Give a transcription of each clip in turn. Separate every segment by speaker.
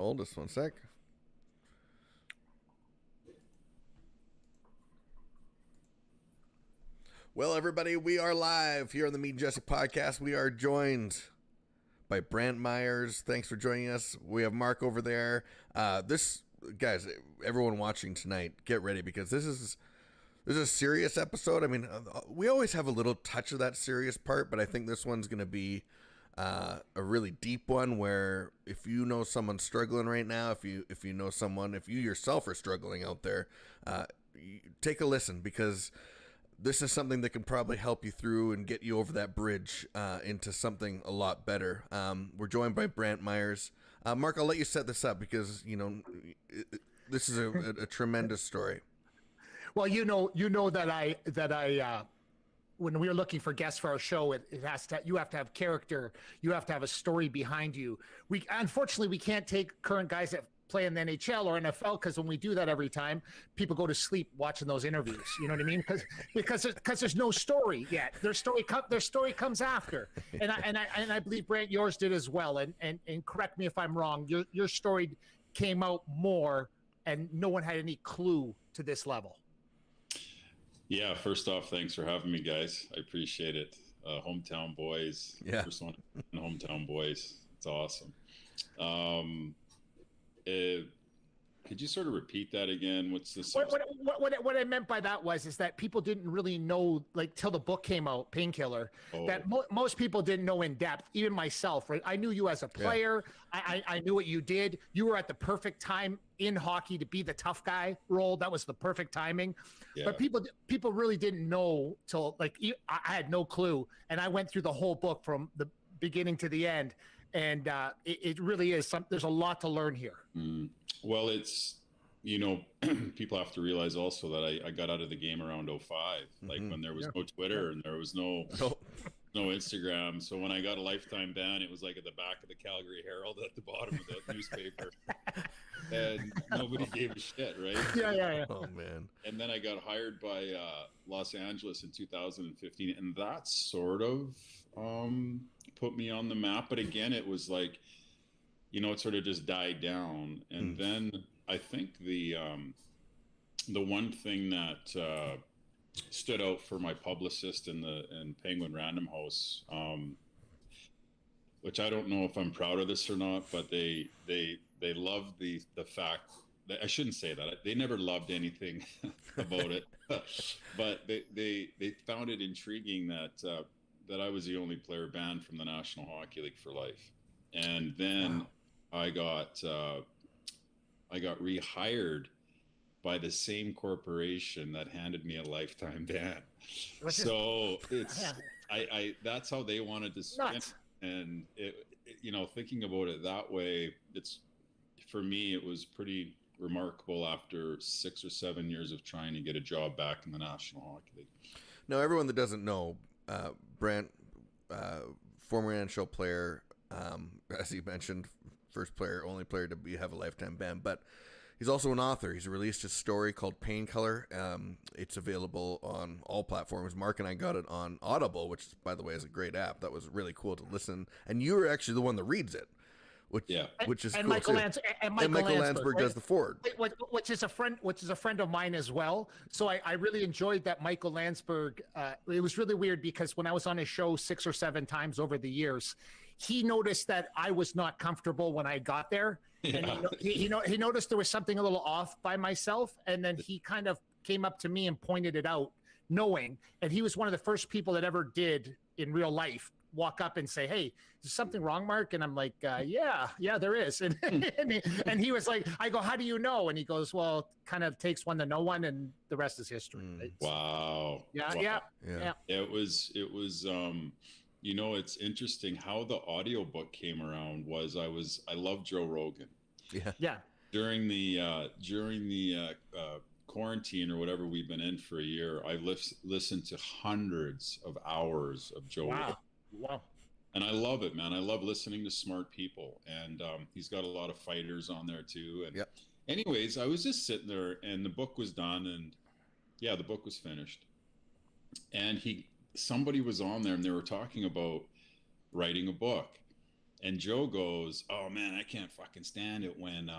Speaker 1: Oldest one sec. Well, everybody, we are live here on the Meet Jesse podcast. We are joined by Brant Myers. Thanks for joining us. We have Mark over there. Guys, everyone watching tonight, get ready because this is a serious episode. I mean, we always have a little touch of that serious part, but I think this one's going to be a really deep one where if you know someone struggling right now, if you know someone, if you yourself are struggling out there, take a listen because this is something that can probably help you through and get you over that bridge into something a lot better. We're joined by Brant Myers. Mark, I'll let you set this up because, this is a tremendous story.
Speaker 2: Well, you know that I when we were looking for guests for our show, you have to have character, you have to have a story behind you. Unfortunately we can't take current guys that play in the NHL or NFL because when we do that every time, people go to sleep watching those interviews. You know what I mean? Because there's no story yet. Their story comes after, and I believe Brant, yours did as well. And correct me if I'm wrong. Your story came out more, and no one had any clue to this level.
Speaker 3: Yeah, first off, thanks for having me, guys. I appreciate it. Hometown boys.
Speaker 1: Yeah.
Speaker 3: First one, hometown boys. It's awesome. Could you sort of repeat that again? What's this?
Speaker 2: What I meant by that is that people didn't really know, like, till the book came out, Painkiller, that most people didn't know in depth, even myself, right? I knew you as a player. Yeah. I knew what you did. You were at the perfect time in hockey to be the tough guy role. That was the perfect timing. Yeah. But people really didn't know till, like, I had no clue. And I went through the whole book from the beginning to the end. And it really is there's a lot to learn here.
Speaker 3: Well, it's, people have to realize also that I got out of the game around 2005, like when there was no Twitter and there was no Instagram. So when I got a lifetime ban, it was like at the back of the Calgary Herald at the bottom of the newspaper. And nobody gave a shit, right?
Speaker 2: Yeah.
Speaker 1: Oh, man.
Speaker 3: And then I got hired by Los Angeles in 2015. And that sort of put me on the map. But again, it was like, it sort of just died down. And then I think the one thing that stood out for my publicist in Penguin Random House, which I don't know if I'm proud of this or not, but they loved the fact that, I shouldn't say that, they never loved anything about it, but they found it intriguing that I was the only player banned from the National Hockey League for life. And then I got rehired by the same corporation that handed me a lifetime ban. So it's that's how they wanted to spin it. And thinking about it that way, for me it was pretty remarkable after 6 or 7 years of trying to get a job back in the National Hockey League.
Speaker 1: Now, everyone that doesn't know, Brant, former NHL player, as he mentioned, only player to have a lifetime ban, but he's also an author. He's released a story called Painkiller. It's available on all platforms. Mark and I got it on Audible, which, by the way, is a great app. That was really cool to listen. And you were actually the one that reads it, which is
Speaker 2: and
Speaker 1: cool
Speaker 2: Michael
Speaker 1: too.
Speaker 2: Michael
Speaker 1: Landsberg does the forward,
Speaker 2: which is a friend of mine as well. So I really enjoyed that Michael Landsberg. It was really weird because when I was on his show 6 or 7 times over the years, he noticed that I was not comfortable when I got there, and he noticed there was something a little off by myself, and then he kind of came up to me and pointed it out, knowing, and he was one of the first people that ever did in real life walk up and say, "Hey, is there something wrong, Mark?" And I'm like, yeah, there is. And and he was like, I go, "How do you know?" And he goes, "Well, it kind of takes one to know one, and the rest is history." Right?
Speaker 3: Wow.
Speaker 2: Yeah.
Speaker 3: It was it's interesting how the audiobook came around. I love Joe Rogan.
Speaker 2: Yeah.
Speaker 3: During the quarantine or whatever we've been in for a year, I listened to hundreds of hours of Joe Rogan.
Speaker 2: Wow.
Speaker 3: And I love it, man. I love listening to smart people. And he's got a lot of fighters on there too. And anyways, I was just sitting there and the book was done, and the book was finished. And somebody was on there and they were talking about writing a book. And Joe goes, "Oh man, I can't fucking stand it when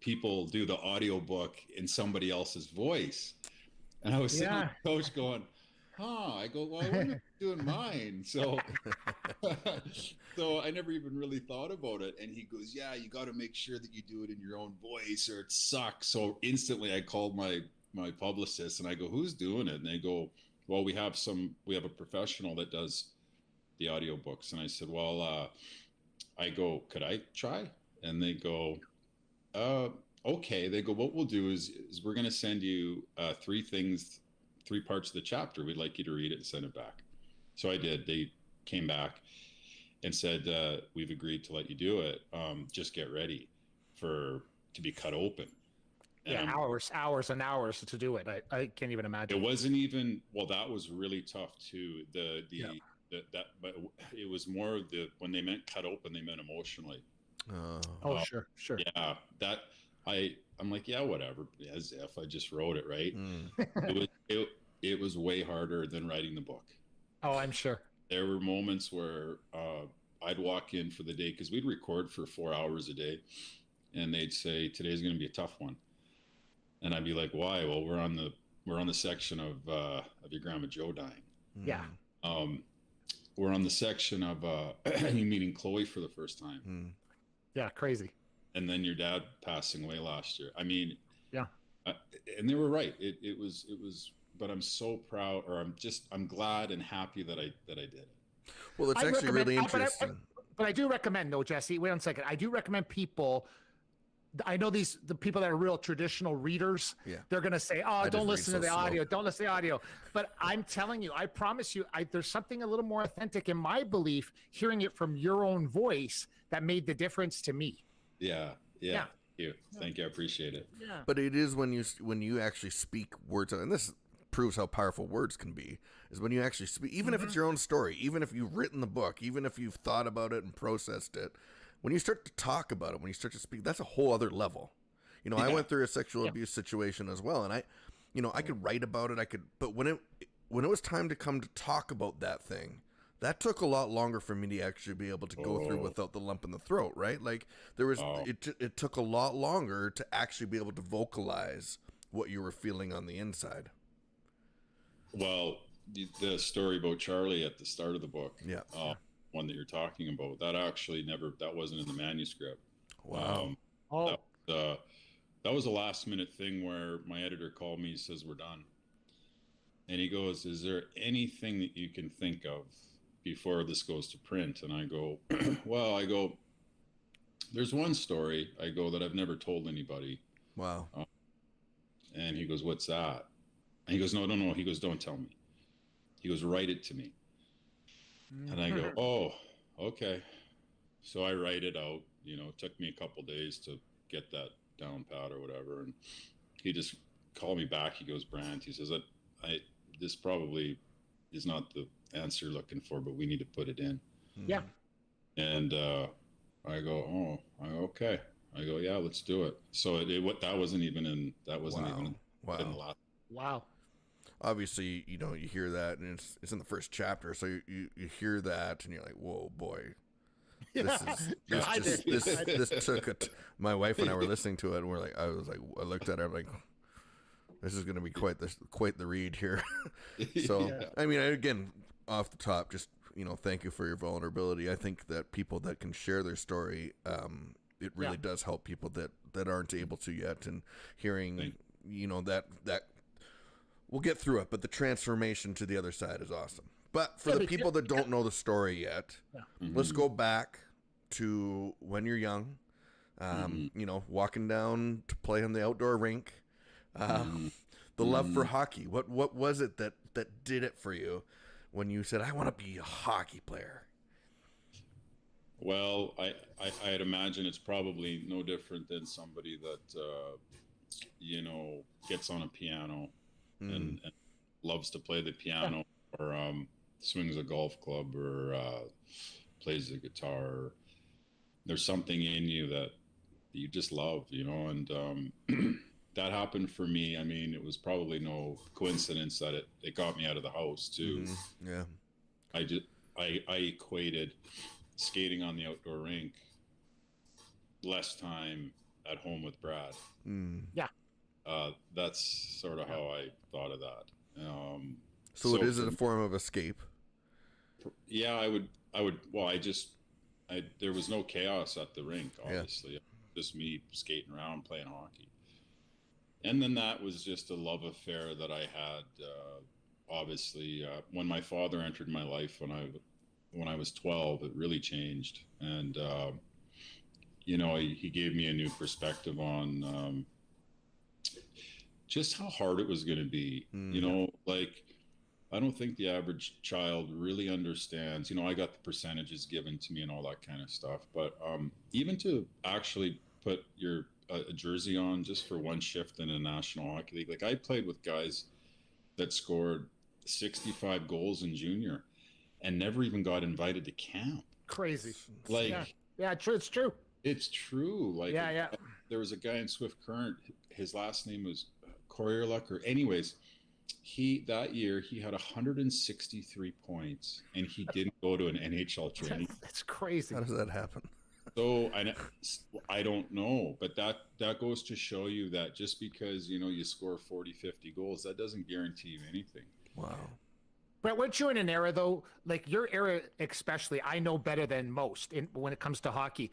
Speaker 3: people do the audiobook in somebody else's voice." And I was sitting with the coach going, "Huh?" I go, "Well, I wouldn't be doing mine." So, so I never even really thought about it. And he goes, "Yeah, you got to make sure that you do it in your own voice, or it sucks." So instantly, I called my publicist and I go, "Who's doing it?" And they go, "Well, we have a professional that does the audiobooks." And I said, "Well, I go, could I try?" And they go, okay. They go, "What we'll do is we're going to send you three parts of the chapter. We'd like you to read it and send it back." So I did. They came back and said, "We've agreed to let you do it. Just get ready to be cut open." And
Speaker 2: hours and hours to do it. I can't even imagine.
Speaker 3: It wasn't even, well, that was really tough too. But it was more of when they meant cut open, they meant emotionally.
Speaker 2: Sure.
Speaker 3: Yeah, I'm like, yeah, whatever, as if I just wrote it, right? It was way harder than writing the book.
Speaker 2: Oh, I'm sure.
Speaker 3: There were moments where I'd walk in for the day, because we'd record for 4 hours a day, and they'd say, "Today's going to be a tough one," and I'd be like, "Why?" "Well, we're on the section of your grandma Joe dying."
Speaker 2: Yeah.
Speaker 3: We're on the section of you meeting Chloe for the first time.
Speaker 2: Yeah, crazy.
Speaker 3: And then your dad passing away last year. I mean,
Speaker 2: yeah.
Speaker 3: And they were right. It was. But I'm so proud, or I'm glad and happy that I did it.
Speaker 1: Well, it's actually really interesting.
Speaker 2: But I do recommend, though, Jesse. Wait 1 second. I do recommend people. I know the people that are real traditional readers.
Speaker 1: Yeah.
Speaker 2: They're gonna say, "Oh, don't listen to the audio. Don't listen to the audio." But I'm telling you, I promise you, there's something a little more authentic in my belief, hearing it from your own voice, that made the difference to me.
Speaker 3: Yeah. Thank you. I appreciate it.
Speaker 2: Yeah.
Speaker 1: But it is when you actually speak words, and this proves how powerful words can be, is when you actually speak, even if it's your own story, even if you've written the book, even if you've thought about it and processed it, when you start to talk about it, when you start to speak, that's a whole other level. I went through a sexual abuse situation as well, and I could write about it, but when it was time to come to talk about that thing, that took a lot longer for me to actually be able to go through without the lump in the throat, right? Like it took a lot longer to actually be able to vocalize what you were feeling on the inside.
Speaker 3: Well, the story about Charlie at the start of the book, one that you're talking about, that wasn't in the manuscript.
Speaker 1: Wow.
Speaker 3: That was a last minute thing where my editor called me. He says, "We're done." And he goes, "Is there anything that you can think of before this goes to print?" And I go, "Well, there's one story, that I've never told anybody."
Speaker 1: Wow.
Speaker 3: And he goes, "What's that?" And he goes, No. He goes, "Don't tell me." He goes, "Write it to me." And I go, "Oh, okay." So I write it out. It took me a couple days to get that down pat or whatever. And he just called me back. He goes, "Brant," he says, "This probably is not the answer you're looking for, but we need to put it in."
Speaker 2: Yeah.
Speaker 3: And I go, "Okay." I go, "Yeah, let's do it." So that wasn't even in the last.
Speaker 2: Wow.
Speaker 1: Obviously, you hear that, and it's in the first chapter, so you hear that, and you're like, "Whoa, boy, this took my wife and I were listening to it, and I looked at her, I'm like, this is going to be quite the read here." So, I mean, again, off the top, just thank you for your vulnerability. I think that people that can share their story, it really does help people that aren't able to yet, and hearing that. We'll get through it, but the transformation to the other side is awesome. But for the people that don't know the story yet, let's go back to when you're young, walking down to play on the outdoor rink, the love for hockey. What was it that did it for you when you said, "I want to be a hockey player"?
Speaker 3: Well, I'd imagine it's probably no different than somebody that, gets on a piano and loves to play the piano, or swings a golf club, or plays the guitar. There's something in you that you just love, and that happened for me. I mean, it was probably no coincidence that it got me out of the house too.
Speaker 1: Yeah.
Speaker 3: I equated skating on the outdoor rink, less time at home with Brad.
Speaker 2: Yeah.
Speaker 3: That's sort of how I thought of that.
Speaker 1: So it is a form of escape.
Speaker 3: Yeah, I would, well, there was no chaos at the rink, obviously. Yeah. Just me skating around, playing hockey. And then that was just a love affair that I had, obviously, when my father entered my life when I was 12, it really changed. And, you know, he gave me a new perspective on just how hard it was going to be. You know, like, I don't think the average child really understands. You know, I got the percentages given to me and all that kind of stuff. But even to actually put a jersey on just for one shift in a National Hockey League, like I played with guys that scored 65 goals in junior and never even got invited to camp.
Speaker 2: Crazy.
Speaker 3: Like,
Speaker 2: yeah, true. It's true.
Speaker 3: It's true. Like,
Speaker 2: yeah.
Speaker 3: There was a guy in Swift Current. His last name was Corierluck, or anyways. That year he had 163 points and he didn't go to an NHL training.
Speaker 2: That's crazy.
Speaker 1: How does that happen?
Speaker 3: So I don't know, but that goes to show you that just because, you know, you score 40, 50 goals, that doesn't guarantee you anything.
Speaker 1: Wow.
Speaker 2: But weren't you in an era, though, like your era especially, I know better than most when it comes to hockey.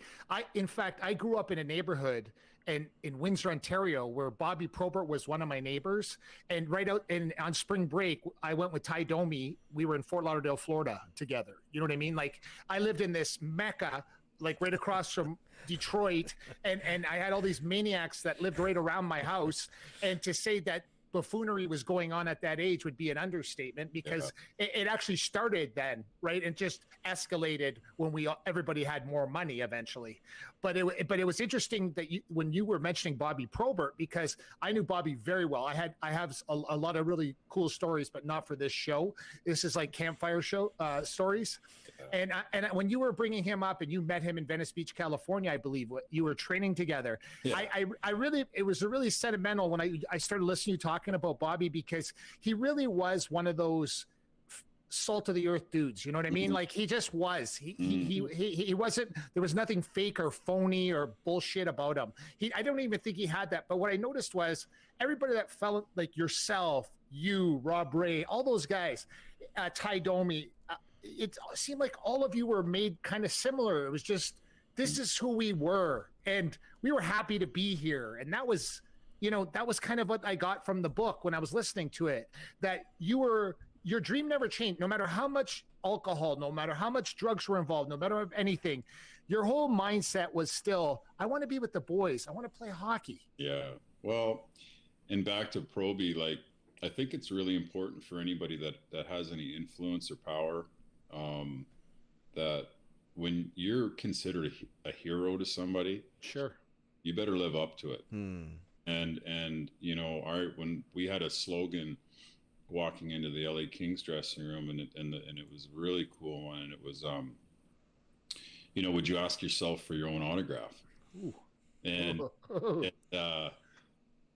Speaker 2: In fact, I grew up in a neighborhood in Windsor, Ontario, where Bobby Probert was one of my neighbors. And right out on spring break, I went with Ty Domi. We were in Fort Lauderdale, Florida together. You know what I mean? Like, I lived in this mecca, like right across from Detroit. And I had all these maniacs that lived right around my house. And to say that buffoonery was going on at that age would be an understatement, because it actually started then, right? And just escalated when everybody had more money eventually. But it was interesting that when you were mentioning Bobby Probert, because I knew Bobby very well. I have a lot of really cool stories, but not for this show. This is like campfire show stories. And when you were bringing him up and you met him in Venice Beach, California, I believe, you were training together. Yeah. I really, it was really sentimental when I started listening to you talking about Bobby, because he really was one of those salt of the earth dudes. You know what I mean? Like, he just was. He wasn't. There was nothing fake or phony or bullshit about him. I don't even think he had that. But what I noticed was everybody that felt like yourself, you, Rob Ray, all those guys, Ty Domi. It seemed like all of you were made kind of similar. It was just, this is who we were, and we were happy to be here. And that was, you know, that was kind of what I got from the book when I was listening to it, that your dream never changed, no matter how much alcohol, no matter how much drugs were involved, no matter anything. Your whole mindset was still, I want to be with the boys. I want to play hockey.
Speaker 3: Yeah. Well, and back to Proby, like, I think it's really important for anybody that has any influence or power, that when you're considered a hero to somebody,
Speaker 2: sure, you
Speaker 3: better live up to it. And you know, when we had a slogan walking into the LA Kings dressing room, and it was a really cool one, and it was, you know, would you ask yourself for your own autograph? Ooh. And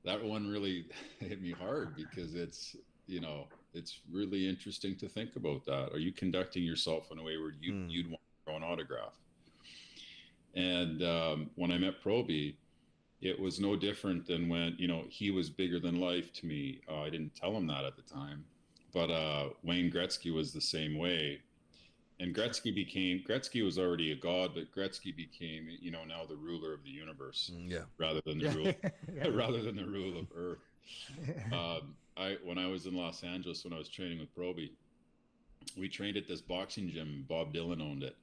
Speaker 3: that one really hit me hard, because it's, you know, it's really interesting to think about that. Are you conducting yourself in a way where you'd want your own autograph? And when I met Proby, it was no different than when, you know, he was bigger than life to me. I didn't tell him that at the time, but Wayne Gretzky was the same way. And Gretzky was already a god, but Gretzky became, you know, now the ruler of the universe, rather than the rule of Earth. When I was in Los Angeles, when I was training with Proby, we trained at this boxing gym. Bob Dylan owned it,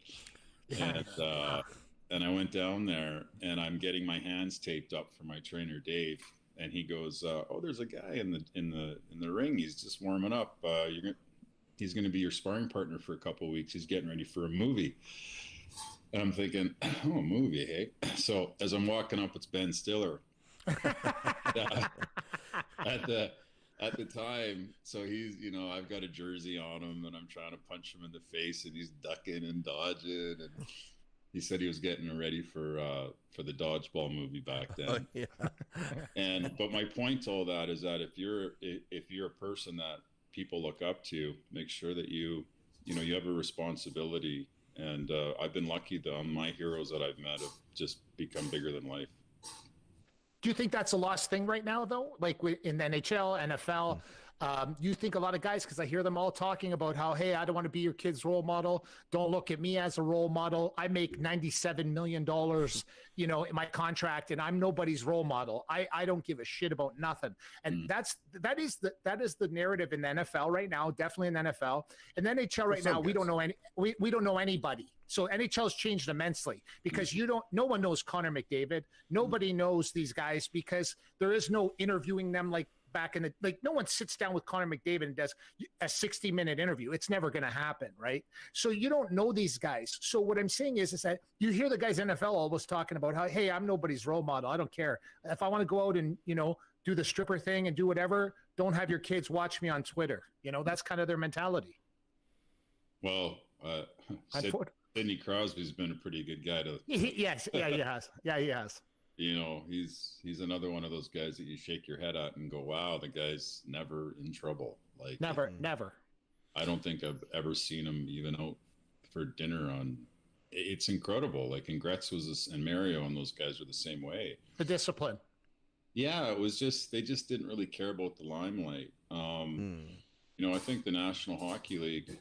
Speaker 3: and I went down there, and I'm getting my hands taped up for my trainer Dave, and he goes, "Oh, there's a guy in the ring. He's just warming up. He's going to be your sparring partner for a couple of weeks. He's getting ready for a movie." And I'm thinking, "Oh, a movie, hey?" So as I'm walking up, it's Ben Stiller. At the time, so he's, you know, I've got a jersey on him, and I'm trying to punch him in the face, and he's ducking and dodging, and he said he was getting ready for the Dodgeball movie back then. But my point to all that is that if you're a person that people look up to, make sure that you have a responsibility And I've been lucky that my heroes that I've met have just become bigger than life.
Speaker 2: Do you think that's a lost thing right now, though? Like in the NHL, NFL, you think a lot of guys, because I hear them all talking about how, hey, I don't want to be your kid's role model. Don't look at me as a role model. I make $97 million, in my contract, and I'm nobody's role model. I don't give a shit about nothing. And that is the narrative in the NFL right now. Definitely in the NFL. In the NHL right now, we don't know anybody. So NHL's changed immensely because no one knows Connor McDavid. Nobody knows these guys because there is no interviewing them like back in no one sits down with Connor McDavid and does a 60-minute interview. It's never going to happen, right? So you don't know these guys. So what I'm saying is that you hear the guys NFL always talking about how, hey, I'm nobody's role model. I don't care. If I want to go out and, do the stripper thing and do whatever, don't have your kids watch me on Twitter. That's kind of their mentality.
Speaker 3: Well, Sidney Crosby's been a pretty good guy to.
Speaker 2: Yes, yeah, he has. Yeah, he has.
Speaker 3: He's another one of those guys that you shake your head at and go, "Wow, the guy's never in trouble." Like
Speaker 2: never.
Speaker 3: I don't think I've ever seen him even out for dinner on. It's incredible. Like, and Gretz and Mario and those guys were the same way.
Speaker 2: The discipline.
Speaker 3: Yeah, it was just they just didn't really care about the limelight. I think the National Hockey League.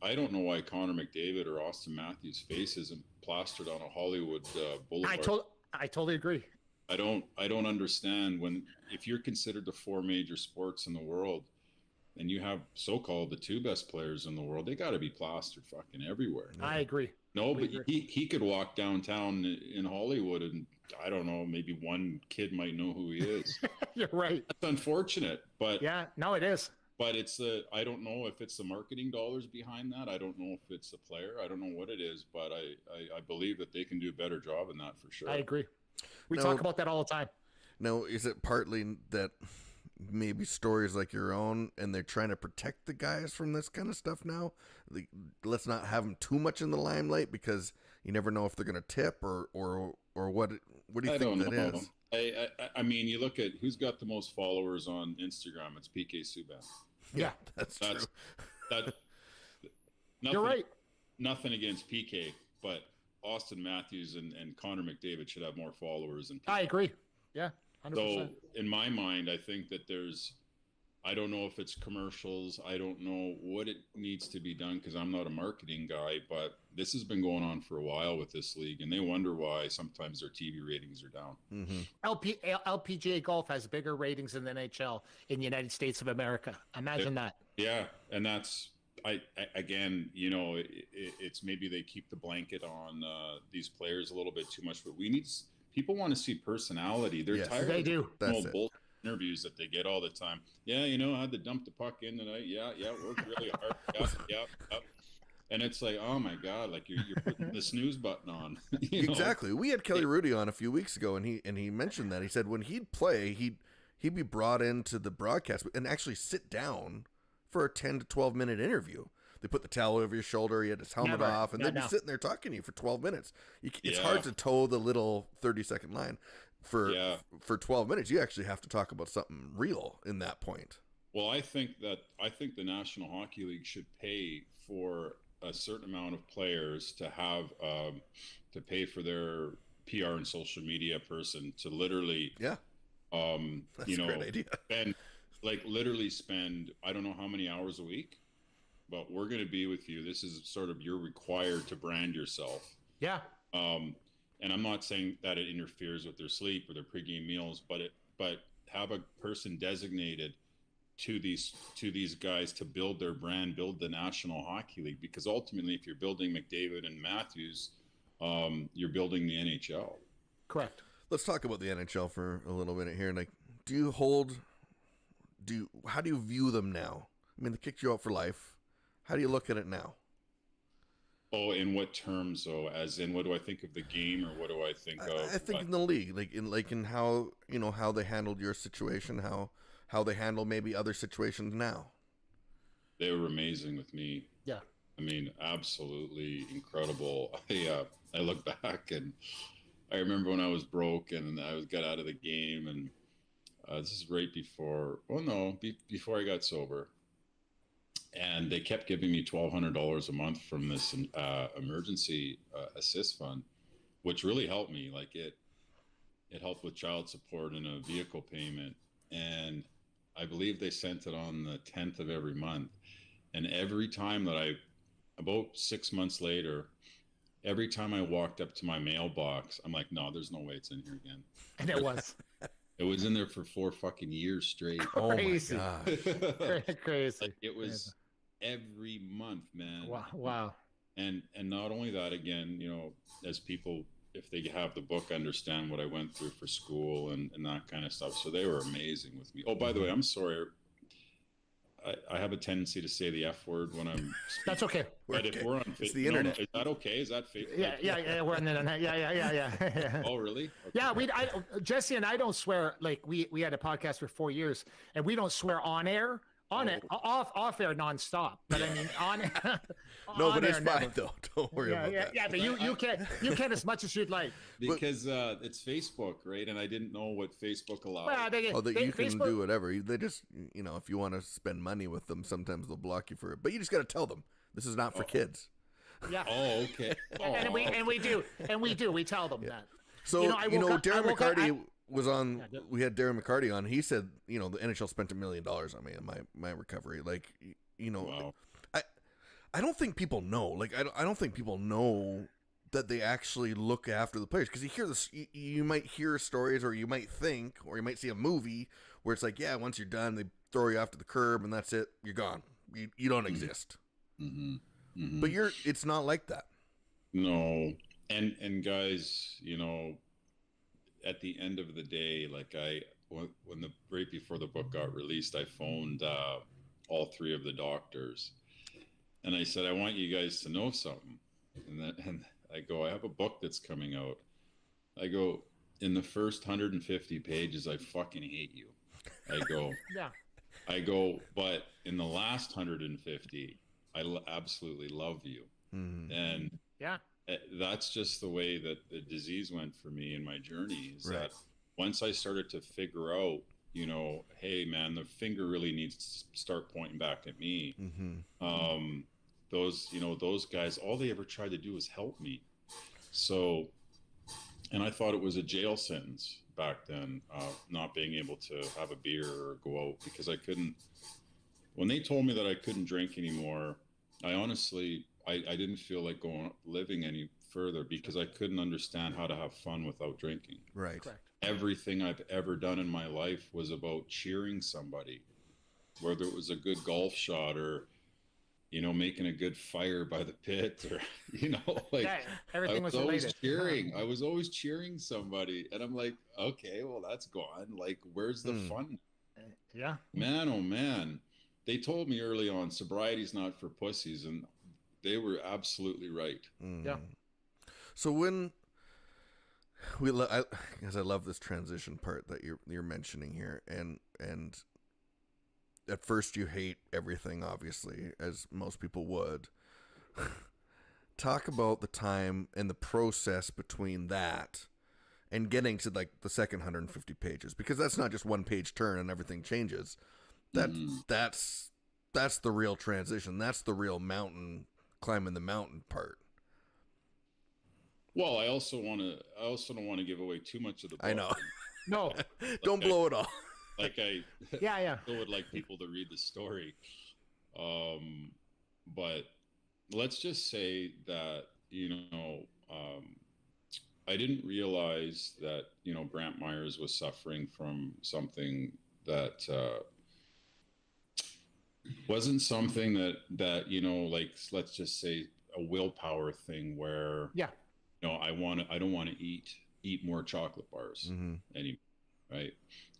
Speaker 3: I don't know why Connor McDavid or Austin Matthews' face isn't plastered on a Hollywood boulevard.
Speaker 2: I totally agree.
Speaker 3: I don't understand if you're considered the 4 major sports in the world, and you have so-called the 2 best players in the world, they got to be plastered fucking everywhere.
Speaker 2: I agree.
Speaker 3: No, but he could walk downtown in Hollywood and I don't know, maybe one kid might know who he is.
Speaker 2: You're right.
Speaker 3: That's unfortunate, but
Speaker 2: yeah, no, it is.
Speaker 3: But I don't know if it's the marketing dollars behind that. I don't know if it's the player. I don't know what it is, but I believe that they can do a better job in that for sure.
Speaker 2: I agree. We talk about that all the time.
Speaker 1: Now, is it partly that maybe stories like your own and they're trying to protect the guys from this kind of stuff now? Like, let's not have them too much in the limelight because you never know if they're going to tip or what. What do you think that is?
Speaker 3: I mean, you look at who's got the most followers on Instagram. It's PK Subban.
Speaker 2: Yeah,
Speaker 1: that's true.
Speaker 2: You're right.
Speaker 3: Nothing against PK, but Austin Matthews and Connor McDavid should have more followers than PK.
Speaker 2: I agree. Yeah, 100%.
Speaker 3: So in my mind, I think that I don't know if it's commercials. I don't know what it needs to be done because I'm not a marketing guy, but this has been going on for a while with this league, and they wonder why sometimes their TV ratings are down.
Speaker 2: Mm-hmm. LPGA golf has bigger ratings than the NHL in the United States of America. Imagine that.
Speaker 3: Yeah, and that's again, it's maybe they keep the blanket on these players a little bit too much, but people want to see personality. They're tired.
Speaker 2: They do.
Speaker 3: That's it. Interviews that they get all the time. Yeah, I had to dump the puck in tonight. Yeah, worked really hard. Yep. And it's like, oh my God, like you're putting the snooze button on.
Speaker 1: Exactly. We had Kelly Rudy on a few weeks ago, and he mentioned that. He said when he'd play, he'd be brought into the broadcast and actually sit down for a 10 to 12 minute interview. They put the towel over your shoulder, he had his helmet off, and they'd be sitting there talking to you for 12 minutes. It's hard to toe the little 30-second line. For 12 minutes, you actually have to talk about something real in that point.
Speaker 3: Well, I think the National Hockey League should pay for a certain amount of players to have to pay for their PR and social media person to literally
Speaker 1: that's a great idea.
Speaker 3: spend I don't know how many hours a week, but we're going to be with you. This is sort of you're required to brand yourself.
Speaker 2: Yeah.
Speaker 3: And I'm not saying that it interferes with their sleep or their pregame meals, but have a person designated to these guys to build their brand, build the National Hockey League, because ultimately, if you're building McDavid and Matthews, you're building the NHL.
Speaker 2: Correct.
Speaker 1: Let's talk about the NHL for a little minute here. Like, how do you view them now? I mean, they kicked you out for life. How do you look at it now?
Speaker 3: Oh, in what terms, though? As in, what do I think of the game, or what do I think of?
Speaker 1: I think in the league, in how how they handled your situation, how they handle maybe other situations now.
Speaker 3: They were amazing with me.
Speaker 2: Yeah.
Speaker 3: I mean, absolutely incredible. I look back and I remember when I was broke and I got out of the game, and this is right before. Before I got sober. and they kept giving me $1,200 a month from this emergency assist fund, which really helped me. Like it helped with child support and a vehicle payment. And I believe they sent it on the 10th of every month. And every time that about 6 months later, every time I walked up to my mailbox, I'm like, no, there's no way it's in here again.
Speaker 2: And it was.
Speaker 3: It was in there for 4 fucking years straight.
Speaker 2: Crazy.
Speaker 1: Oh my gosh.
Speaker 2: Crazy.
Speaker 3: Like it was every month, man.
Speaker 2: Wow.
Speaker 3: And not only that, again, you know, as people, if they have the book, understand what I went through for school and that kind of stuff. So they were amazing with me. Oh, by the way, I'm sorry. I have a tendency to say the F word when I'm speaking.
Speaker 2: That's okay.
Speaker 3: But if we're on
Speaker 1: It's the internet.
Speaker 3: is that okay? Is that fake?
Speaker 2: Yeah, we're on the internet. Yeah.
Speaker 3: Oh, really? Okay.
Speaker 2: Yeah, Jesse and I don't swear. Like we had a podcast for 4 years, and we don't swear on air. Off air nonstop. But I mean on
Speaker 1: No,
Speaker 2: on
Speaker 1: but it's
Speaker 2: air,
Speaker 1: fine
Speaker 2: never.
Speaker 1: though. Don't worry about that.
Speaker 2: Yeah, but you can as much as you'd like.
Speaker 3: Because it's Facebook, right? And I didn't know what Facebook allowed.
Speaker 2: Well,
Speaker 1: You can
Speaker 2: Facebook,
Speaker 1: do whatever. They just, you know, if you want to spend money with them, sometimes they'll block you for it. But you just got to tell them this is not for kids.
Speaker 2: Yeah.
Speaker 3: Oh, okay.
Speaker 2: And we do. We tell them that.
Speaker 1: So Darren
Speaker 2: I
Speaker 1: McCarty was on. We had Darren McCarty on. He said, you know, the NHL spent $1 million on me and my recovery. Like, you know,
Speaker 3: Wow.
Speaker 1: I don't think people know. Like, I don't think people know that they actually look after the players, because you hear this. You might hear stories, or you might think, or you might see a movie where it's like, yeah, once you're done, they throw you off to the curb and that's it. You're gone. You don't exist.
Speaker 3: Mm-hmm. Mm-hmm.
Speaker 1: But it's not like that.
Speaker 3: No. And guys, you know, at the end of the day, like right before the book got released, I phoned all 3 of the doctors, and I said, I want you guys to know something. And I go, I have a book that's coming out. I go, in the first 150 pages, I fucking hate you. I go,
Speaker 2: Yeah.
Speaker 3: I go, but in the last 150, I absolutely love you.
Speaker 1: Mm-hmm.
Speaker 3: And
Speaker 2: Yeah.
Speaker 3: that's just the way that the disease went for me in my journey, is
Speaker 1: Right.
Speaker 3: that once I started to figure out, you know, hey man, the finger really needs to start pointing back at me.
Speaker 1: Mm-hmm.
Speaker 3: Those guys, all they ever tried to do was help me. So, and I thought it was a jail sentence back then, not being able to have a beer or go out, because I couldn't. When they told me that I couldn't drink anymore, I honestly, I didn't feel like living any further, because I couldn't understand how to have fun without drinking.
Speaker 1: Right.
Speaker 2: Correct.
Speaker 3: Everything I've ever done in my life was about cheering somebody, whether it was a good golf shot or, you know, making a good fire by the pit, or, you know, like
Speaker 2: Everything was
Speaker 3: always
Speaker 2: related.
Speaker 3: cheering. I was always cheering somebody, and I'm like, okay, well, that's gone. Like, where's the fun?
Speaker 2: Yeah.
Speaker 3: Man, oh man. They told me early on, sobriety's not for pussies, and they were absolutely right.
Speaker 1: Mm.
Speaker 2: Yeah.
Speaker 1: So when because I love this transition part that you're mentioning here, and at first you hate everything, obviously, as most people would. Talk about the time and the process between that and getting to like the second 150 pages, because that's not just one page turn and everything changes. That's the real transition. That's the real mountain, climbing the mountain part.
Speaker 3: Well, I also don't want to give away too much of the book.
Speaker 1: I know.
Speaker 2: No.
Speaker 1: Don't blow it all.
Speaker 3: Like I still would like people to read the story. But let's just say that, you know, I didn't realize that, you know, Brant Myers was suffering from something that wasn't something that, you know, like, let's just say a willpower thing where,
Speaker 2: Yeah.
Speaker 3: you know, I don't want to eat more chocolate bars anymore, right?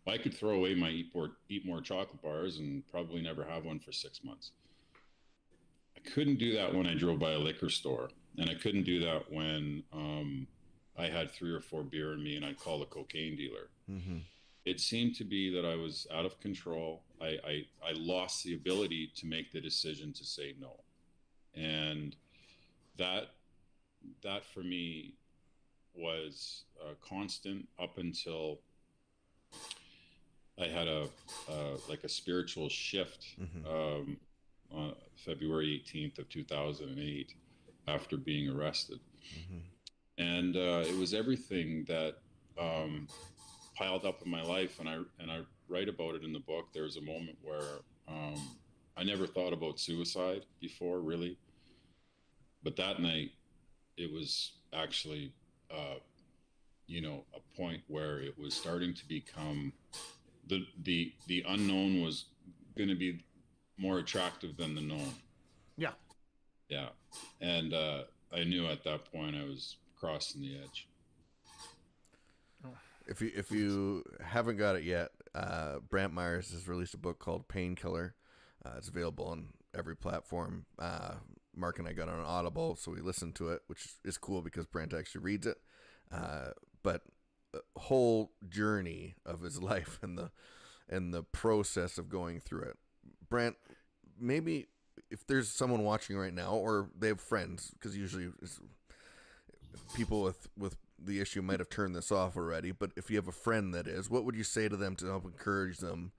Speaker 3: I could throw away my eat more chocolate bars and probably never have one for 6 months. I couldn't do that when I drove by a liquor store, and I couldn't do that when I had 3 or 4 beer in me and I'd call a cocaine dealer.
Speaker 1: Mm-hmm.
Speaker 3: It seemed to be that I was out of control. I lost the ability to make the decision to say no, and that for me was constant up until I had a spiritual shift February 18th of 2008 after being arrested.
Speaker 1: Mm-hmm.
Speaker 3: And it was everything that piled up in my life. And I write about it in the book. There was a moment where I never thought about suicide before, really. But that night, it was actually, a point where it was starting to become the unknown was going to be more attractive than the known.
Speaker 2: Yeah.
Speaker 3: Yeah. And I knew at that point I was crossing the edge.
Speaker 1: If you haven't got it yet, Brant Myhres has released a book called Painkiller. It's available on every platform. Mark and I got on Audible, so we listened to it, which is cool because Brant actually reads it. But the whole journey of his life and the process of going through it. Brant, maybe if there's someone watching right now, or they have friends, because usually people with the issue might have turned this off already, but if you have a friend that is, what would you say to them to help encourage them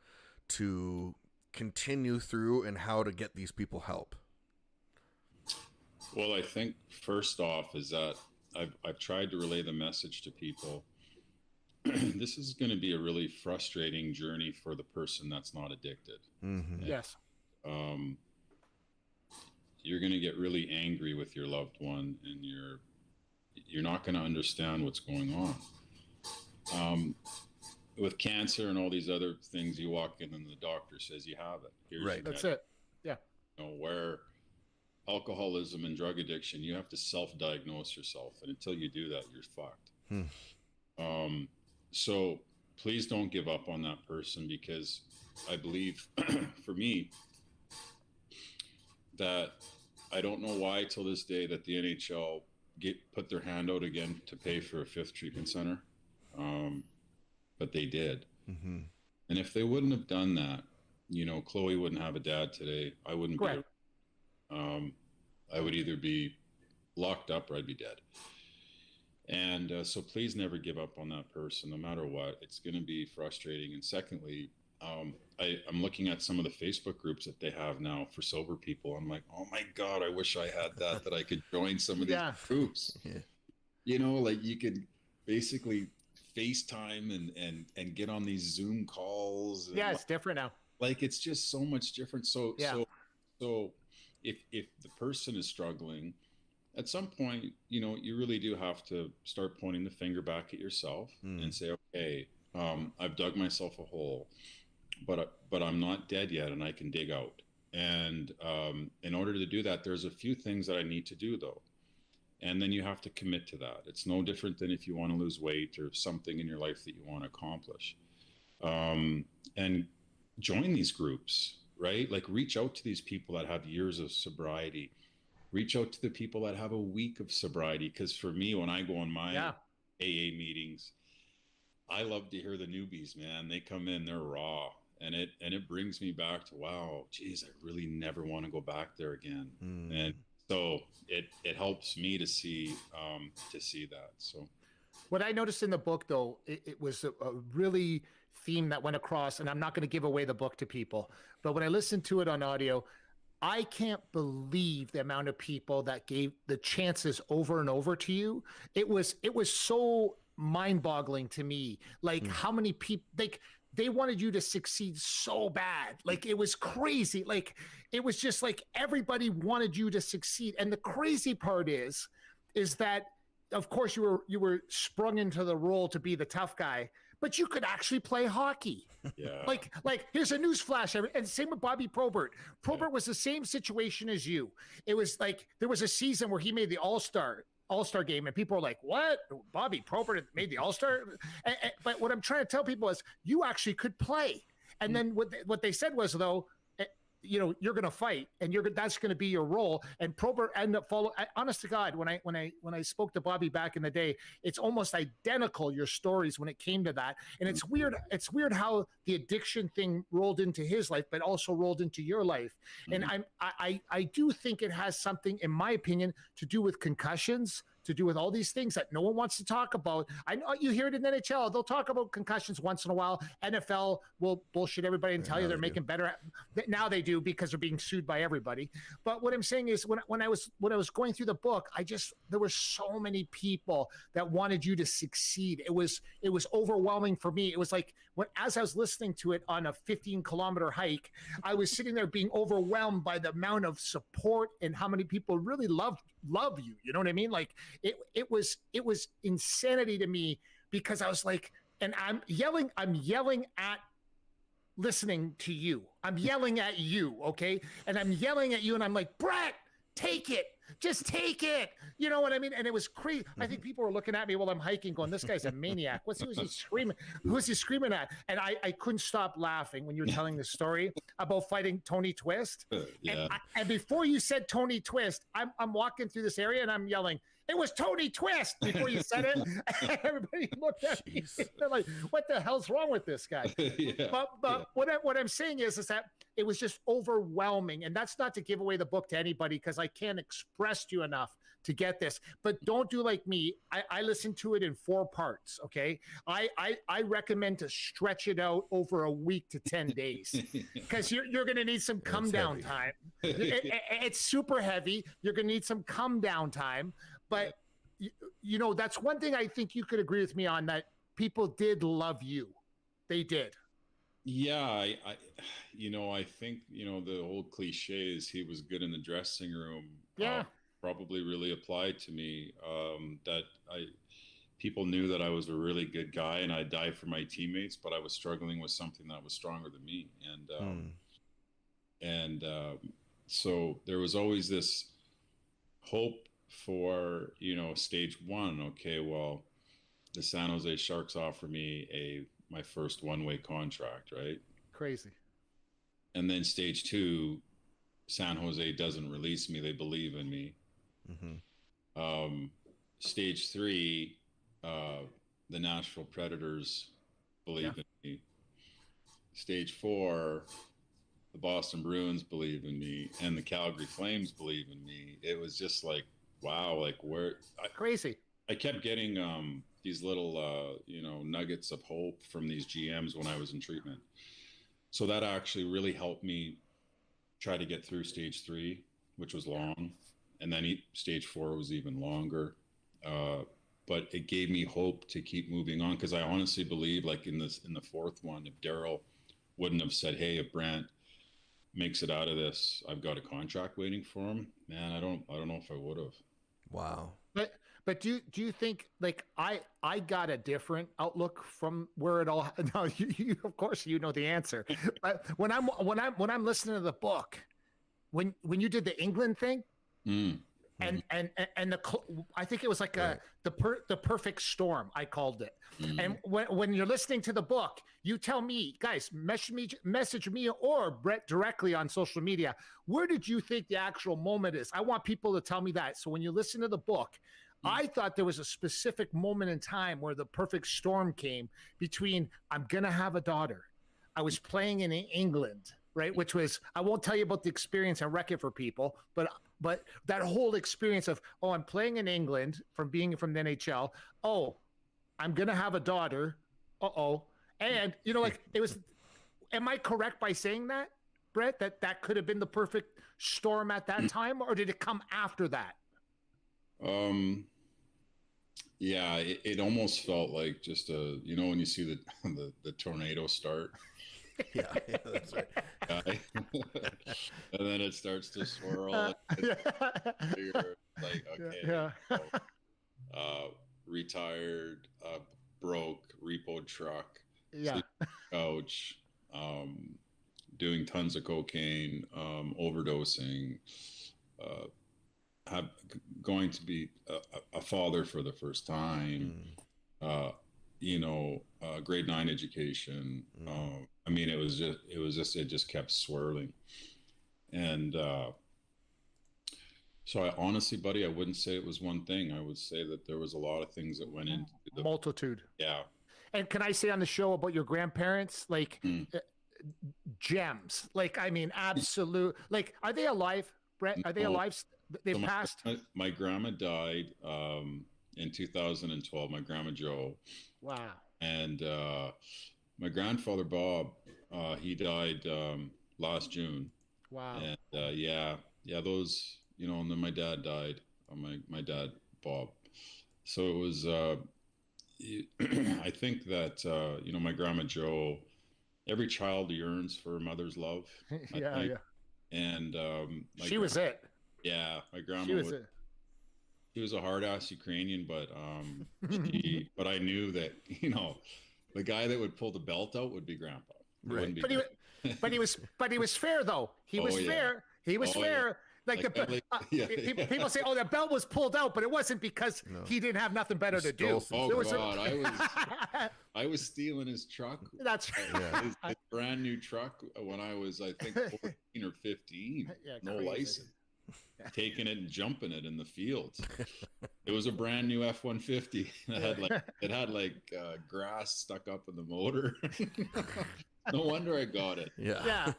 Speaker 1: to continue through, and how to get these people help?
Speaker 3: Well, I think first off is that I've tried to relay the message to people. This is going to be a really frustrating journey for the person that's not addicted.
Speaker 1: Mm-hmm.
Speaker 2: Yes.
Speaker 3: You're going to get really angry with your loved one, and you're not going to understand what's going on. With cancer and all these other things, you walk in and the doctor says you have it. Here's
Speaker 1: Right.
Speaker 2: That's it. Yeah.
Speaker 3: Where alcoholism and drug addiction, you have to self-diagnose yourself, and until you do that, you're fucked. So please don't give up on that person, because I believe for me that I don't know why till this day that the NHL put their hand out again to pay for a 5th treatment center. But they did.
Speaker 1: Mm-hmm.
Speaker 3: And if they wouldn't have done that, Chloe wouldn't have a dad today. I wouldn't
Speaker 2: Correct.
Speaker 3: be. I would either be locked up or I'd be dead. And so please never give up on that person, no matter what. It's going to be frustrating. And secondly, I'm looking at some of the Facebook groups that they have now for sober people. I'm like, oh my God, I wish I had that I could join some of these groups.
Speaker 1: Yeah.
Speaker 3: Like you could basically FaceTime and get on these Zoom calls.
Speaker 2: Yeah, it's different now.
Speaker 3: Like, it's just so much different. So if the person is struggling, at some point, you really do have to start pointing the finger back at yourself and say, okay, I've dug myself a hole, but I'm not dead yet, and I can dig out. And in order to do that, there's a few things that I need to do, though. And then you have to commit to that. It's no different than if you want to lose weight or something in your life that you want to accomplish. And join these groups, right? Like, reach out to these people that have years of sobriety. Reach out to the people that have a week of sobriety. Because for me, when I go on my AA meetings, I love to hear the newbies, man. They come in, they're raw. And it brings me back to, wow, geez, I really never want to go back there again. And so it helps me to see that. So
Speaker 2: what I noticed in the book, though, it was a really theme that went across, and I'm not going to give away the book to people, but when I listened to it on audio, I can't believe the amount of people that gave the chances over and over to you. It was so mind-boggling to me, like how many people, like, they wanted you to succeed so bad. Like, it was crazy. Like, it was just like everybody wanted you to succeed. And the crazy part is that, of course, you were sprung into the role to be the tough guy, but you could actually play hockey.
Speaker 3: Yeah. Like
Speaker 2: here's a news flash. And same with Bobby Probert. Probert was the same situation as you. It was like, there was a season where he made the All-Star game, and people are like, what? Bobby Probert made the All-Star? But what I'm trying to tell people is you actually could play. And then what they said was, though, you're going to fight, and that's going to be your role. And Probert ended up following. Honest to God, when I spoke to Bobby back in the day, it's almost identical, your stories, when it came to that. And it's weird. It's weird how the addiction thing rolled into his life, but also rolled into your life. And I do think it has something, in my opinion, to do with concussions, to do with all these things that no one wants to talk about. I know you hear it in the NHL. They'll talk about concussions once in a while. NFL will bullshit everybody and tell you they're making better. Now they do because they're being sued by everybody. But what I'm saying is when I was going through the book, there were so many people that wanted you to succeed. It was overwhelming for me. It was like as I was listening to it on a 15-kilometer hike, I was sitting there being overwhelmed by the amount of support and how many people really love you. You know what I mean? Like it was insanity to me, because I was like, and I'm yelling at listening to you. I'm yelling at you, okay? And I'm yelling at you, and I'm like, Brett, take it. Just take it. You know what I mean? And it was crazy. I think people were looking at me while I'm hiking going, this guy's a maniac. Who is he screaming? Who is he screaming at? And I couldn't stop laughing when you were telling the story about fighting Tony Twist.
Speaker 3: Yeah.
Speaker 2: And before you said Tony Twist, I'm walking through this area and I'm yelling, it was Tony Twist before you said it. Everybody looked at me. They're like, what the hell's wrong with this guy? But what I'm saying is that it was just overwhelming. And that's not to give away the book to anybody, because I can't express to you enough to get this. But don't do like me. I listened to it in 4 parts, okay? I recommend to stretch it out over a week to 10 days, because you're going to need some come down time. It's super heavy. You're going to need some come down time. But, you know, that's one thing I think you could agree with me on, that people did love you. They did.
Speaker 3: Yeah, I think, the old cliche is he was good in the dressing room.
Speaker 2: Yeah.
Speaker 3: Probably really applied to me. That people knew that I was a really good guy and I died for my teammates, but I was struggling with something that was stronger than me. So there was always this hope for, stage 1. Okay, well, the San Jose Sharks offer me my first one-way contract, right?
Speaker 2: Crazy.
Speaker 3: And then stage 2, San Jose doesn't release me. They believe in me. Mm-hmm. Stage 3, the Nashville Predators believe in me. Stage 4, the Boston Bruins believe in me, and the Calgary Flames believe in me. It was just like, wow, like
Speaker 2: crazy.
Speaker 3: I kept getting these little, nuggets of hope from these GMs when I was in treatment. So that actually really helped me try to get through stage 3, which was long. And then stage 4 was even longer. But it gave me hope to keep moving on, because I honestly believe, like in the 4th one, if Daryl wouldn't have said, hey, if Brantt makes it out of this, I've got a contract waiting for him, man, I don't know if I would have.
Speaker 1: Wow.
Speaker 2: But do you think, like, I got a different outlook from where it all? No, you of course you know the answer. But when I'm listening to the book, when you did the England thing, and I think it was like the perfect storm, I called it. And when you're listening to the book, you tell me, guys, message me or Brett directly on social media. Where did you think the actual moment is? I want people to tell me that. So when you listen to the book, I thought there was a specific moment in time where the perfect storm came between, I'm going to have a daughter. I was playing in England, right? Which was, I won't tell you about the experience and wreck it for people, but that whole experience of, oh, I'm playing in England from being from the NHL. Oh, I'm going to have a daughter. Uh-oh. And, like it was, am I correct by saying that, Brett, that could have been the perfect storm at that time, or did it come after that?
Speaker 3: Yeah, it almost felt like just when you see the tornado start.
Speaker 1: Yeah, that's right.
Speaker 3: And then it starts to swirl. You're like, okay, retired, broke, repo truck, couch, doing tons of cocaine, overdosing, going to be a father for the first time, grade 9 education. I mean, it just kept swirling. And so I honestly, buddy, I wouldn't say it was one thing. I would say that there was a lot of things that went into the
Speaker 2: multitude.
Speaker 3: Yeah.
Speaker 2: And can I say on the show about your grandparents, like gems, like, I mean, absolute, like, are they alive, Brett? Are they alive? They've
Speaker 3: So
Speaker 2: passed.
Speaker 3: my grandma died in 2012. My grandma Joe,
Speaker 2: Wow.
Speaker 3: and my grandfather Bob, he died last June.
Speaker 2: Wow.
Speaker 3: And those, and then my dad died. My dad Bob. So it was. I think that my grandma Joe. Every child yearns for a mother's love.
Speaker 2: Yeah.
Speaker 3: And
Speaker 2: she was it.
Speaker 3: Yeah, my grandma
Speaker 2: She was it.
Speaker 3: She was a hard ass Ukrainian, but but I knew that the guy that would pull the belt out would be Grandpa.
Speaker 1: Right.
Speaker 2: But he was fair though. He was fair. He was fair.
Speaker 3: Yeah.
Speaker 2: Like people say, "Oh, the belt was pulled out," but it wasn't because he didn't have nothing better to do.
Speaker 3: I was stealing his truck.
Speaker 2: That's
Speaker 3: his brand new truck when I was, I think, 14 or 15. No license. Taking it and jumping it in the fields. It was a brand new F-150. It had grass stuck up in the motor. No wonder I got it.
Speaker 2: Yeah.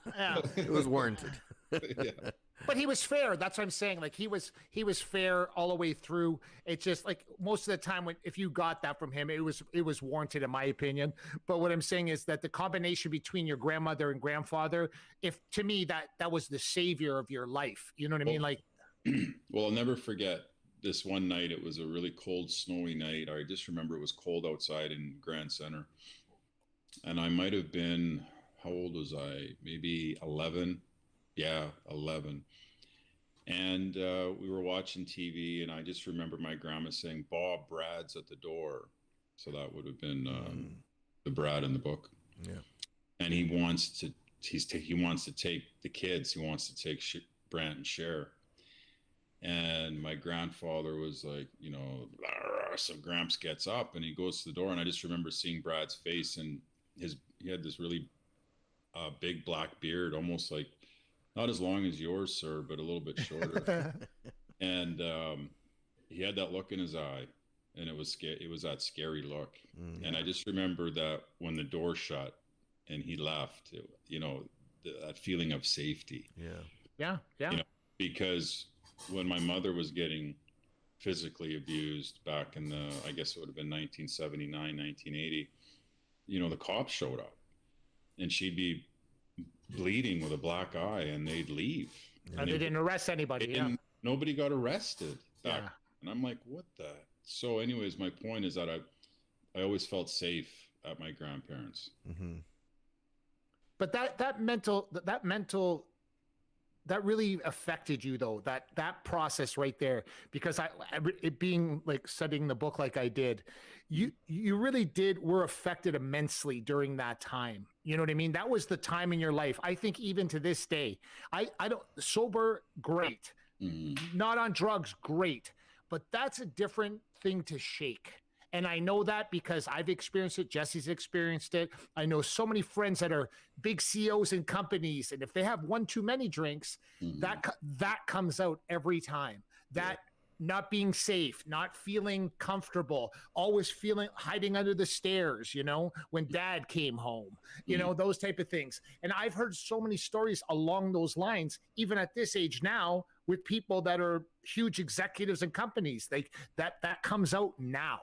Speaker 1: It was warranted.
Speaker 3: Yeah.
Speaker 2: But he was fair. That's what I'm saying. Like he was fair all the way through. It's just like most of the time if you got that from him, it was warranted in my opinion. But what I'm saying is that the combination between your grandmother and grandfather, to me that was the savior of your life. You know what I mean? Like,
Speaker 3: well, I'll never forget this one night. It was a really cold, snowy night. I just remember it was cold outside in Grand Center, and I might have been, how old was I? Maybe 11. Yeah, 11. And we were watching TV, and I just remember my grandma saying, "Bob, Brad's at the door." So that would have been the Brad in the book.
Speaker 1: Yeah.
Speaker 3: And he wants to take the kids. He wants to take Brant and Cher. And my grandfather was like, so Gramps gets up and he goes to the door, and I just remember seeing Brad's face, and he had this really big black beard, almost like, not as long as yours, sir, but a little bit shorter. And he had that look in his eye, and it was that scary look. Mm-hmm. And I just remember that when the door shut and he left, that feeling of safety.
Speaker 2: Yeah.
Speaker 3: Because when my mother was getting physically abused back in I guess it would have been 1979, 1980, the cops showed up, and she'd be bleeding with a black eye, and they'd leave.
Speaker 2: And they didn't arrest anybody.
Speaker 3: Nobody got arrested back. And I'm like, what the? So anyways, my point is that I always felt safe at my grandparents.
Speaker 1: Mm-hmm.
Speaker 2: But that really affected you though, that process right there, because it being like studying the book like I did, you really were affected immensely during that time. You know what I mean? That was the time in your life. I think even to this day, I don't, sober, great. Mm-hmm. Not on drugs, great. But that's a different thing to shake. And I know that because I've experienced it. Jesse's experienced it. I know so many friends that are big CEOs in companies, and if they have one too many drinks, mm-hmm. that comes out every time. That not being safe, not feeling comfortable, always hiding under the stairs, when dad came home, those type of things. And I've heard so many stories along those lines, even at this age now, with people that are huge executives in companies. Like that comes out now.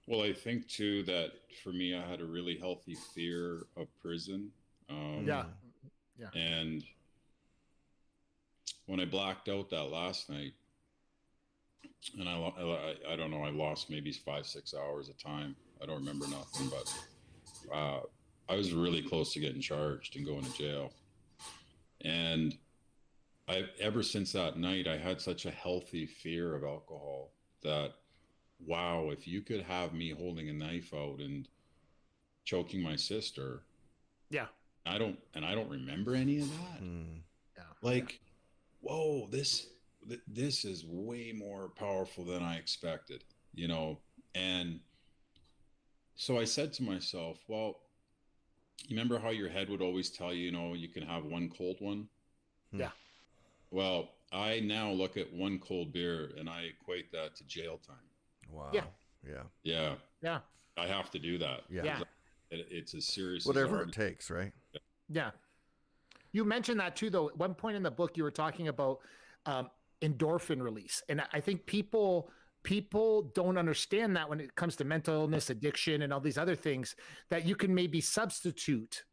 Speaker 3: Well, I think too that for me, I had a really healthy fear of prison.
Speaker 2: Yeah.
Speaker 3: And when I blacked out that last night, and I don't know, I lost maybe 5-6 hours of time. I don't remember nothing, but I was really close to getting charged and going to jail. And ever since that night, I had such a healthy fear of alcohol that, wow, if you could have me holding a knife out and choking my sister.
Speaker 2: Yeah.
Speaker 3: I don't remember any of that. Whoa, this is way more powerful than I expected, And so I said to myself, well, you remember how your head would always tell you, you can have one cold one?
Speaker 2: Yeah.
Speaker 3: Well, I now look at one cold beer and I equate that to jail time.
Speaker 1: Wow.
Speaker 2: Yeah.
Speaker 3: I have to do that.
Speaker 1: Yeah.
Speaker 3: It's as serious
Speaker 1: whatever it takes, right?
Speaker 2: Yeah. You mentioned that too, though. At one point in the book, you were talking about endorphin release. And I think people don't understand that when it comes to mental illness, addiction, and all these other things, that you can maybe substitute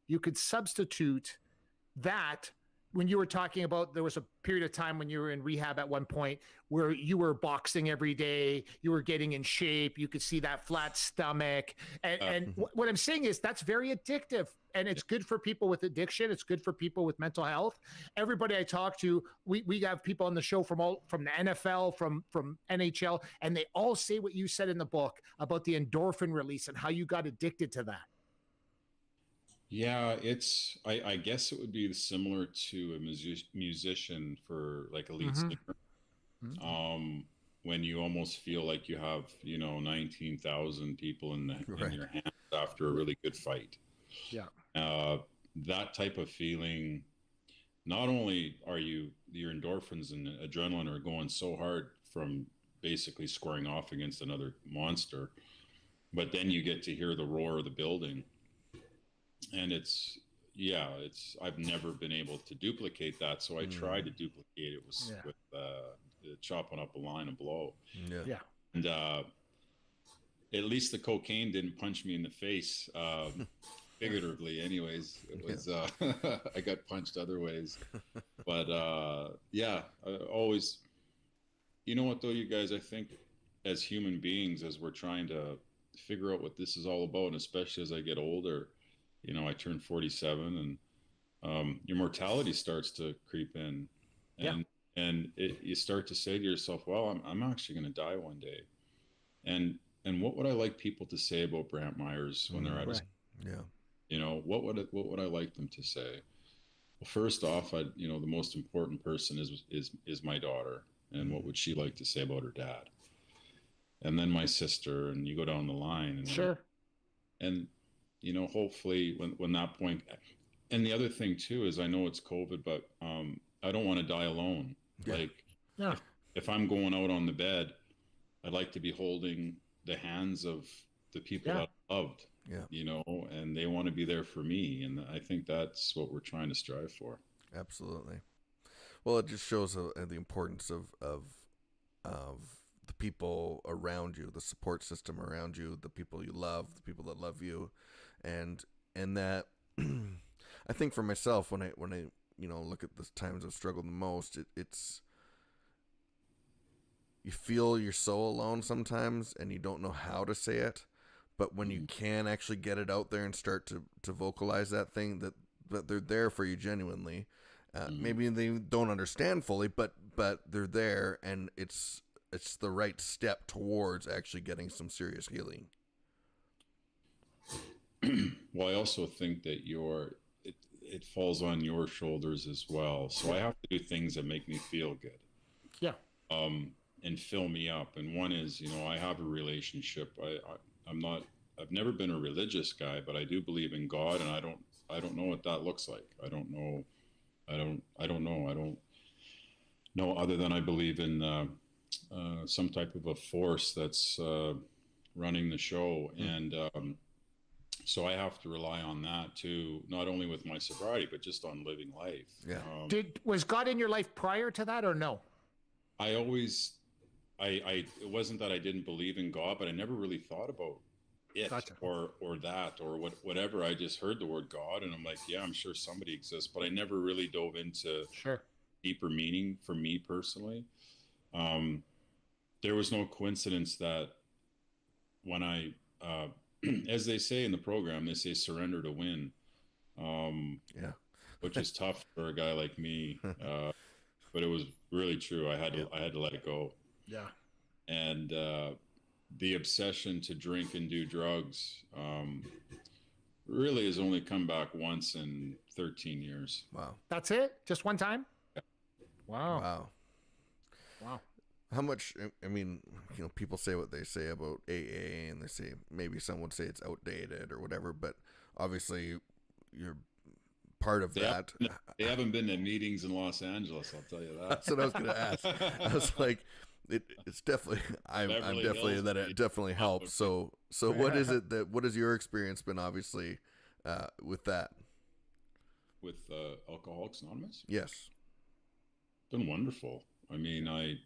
Speaker 2: that. When you were talking about, there was a period of time when you were in rehab at one point where you were boxing every day, you were getting in shape, you could see that flat stomach. And what I'm saying is that's very addictive, and it's good for people with addiction. It's good for people with mental health. Everybody I talk to, we have people on the show from the NFL, from NHL, and they all say what you said in the book about the endorphin release and how you got addicted to that.
Speaker 3: Yeah, I guess it would be similar to a musician for like a lead singer. When you almost feel like you have, 19,000 people in your hands after a really good fight.
Speaker 2: Yeah.
Speaker 3: That type of feeling, not only are your endorphins and adrenaline are going so hard from basically squaring off against another monster, but then you get to hear the roar of the building. And I've never been able to duplicate that. So I tried to duplicate it with chopping up a line of blow.
Speaker 2: Yeah.
Speaker 3: And at least the cocaine didn't punch me in the face, figuratively anyways. It was, I got punched other ways. But I always, you know what though, you guys, I think as human beings, as we're trying to figure out what this is all about, and especially as I get older, I turned 47, and your mortality starts to creep in, and you start to say to yourself, well, I'm actually going to die one day. And what would I like people to say about Brant Myhres when they're at his, what would I like them to say? Well, first off, the most important person is my daughter, and what would she like to say about her dad? And then my sister, and you go down the line, and
Speaker 2: sure.
Speaker 3: And hopefully when that point, and the other thing too is I know it's COVID, but I don't want to die alone. If I'm going out on the bed, I'd like to be holding the hands of the people that I loved, and they want to be there for me. And I think that's what we're trying to strive for.
Speaker 1: Absolutely. Well, it just shows the importance of the people around you, the support system around you, the people you love, the people that love you. And that I think for myself, when I look at the times I've struggled the most, it's you feel you're so alone sometimes, and you don't know how to say it. But when you can actually get it out there and start to vocalize that thing, that they're there for you genuinely. Maybe they don't understand fully, but they're there, and it's the right step towards actually getting some serious healing.
Speaker 3: Well, I also think that it falls on your shoulders as well. So I have to do things that make me feel good.
Speaker 2: Yeah.
Speaker 3: And fill me up. And one is, I have a relationship. I've never been a religious guy, but I do believe in God, and I don't know what that looks like. I don't know. I don't know other than I believe in some type of a force that's running the show. And so I have to rely on that too, not only with my sobriety, but just on living life.
Speaker 1: Yeah.
Speaker 2: Was God in your life prior to that, or no?
Speaker 3: I always, it wasn't that I didn't believe in God, but I never really thought about it or that or whatever. I just heard the word God, and I'm like, yeah, I'm sure somebody exists, but I never really dove into deeper meaning for me personally. There was no coincidence that when I, as they say in the program, they say surrender to win, which is tough for a guy like me. But it was really true. I had to let it go.
Speaker 2: Yeah.
Speaker 3: And the obsession to drink and do drugs really has only come back once in 13 years.
Speaker 1: Wow.
Speaker 2: That's it? Just one time?
Speaker 3: Yeah.
Speaker 2: Wow.
Speaker 1: How much, I mean, people say what they say about AA, and they say maybe some would say it's outdated or whatever, but obviously you're part of that.
Speaker 3: They haven't been to meetings in Los Angeles, I'll tell you that.
Speaker 1: That's what I was going to ask. I was like, it's definitely, I'm definitely that it definitely helps. So what has your experience been, obviously, with that?
Speaker 3: With Alcoholics Anonymous?
Speaker 1: Yes.
Speaker 3: Been wonderful. I mean, I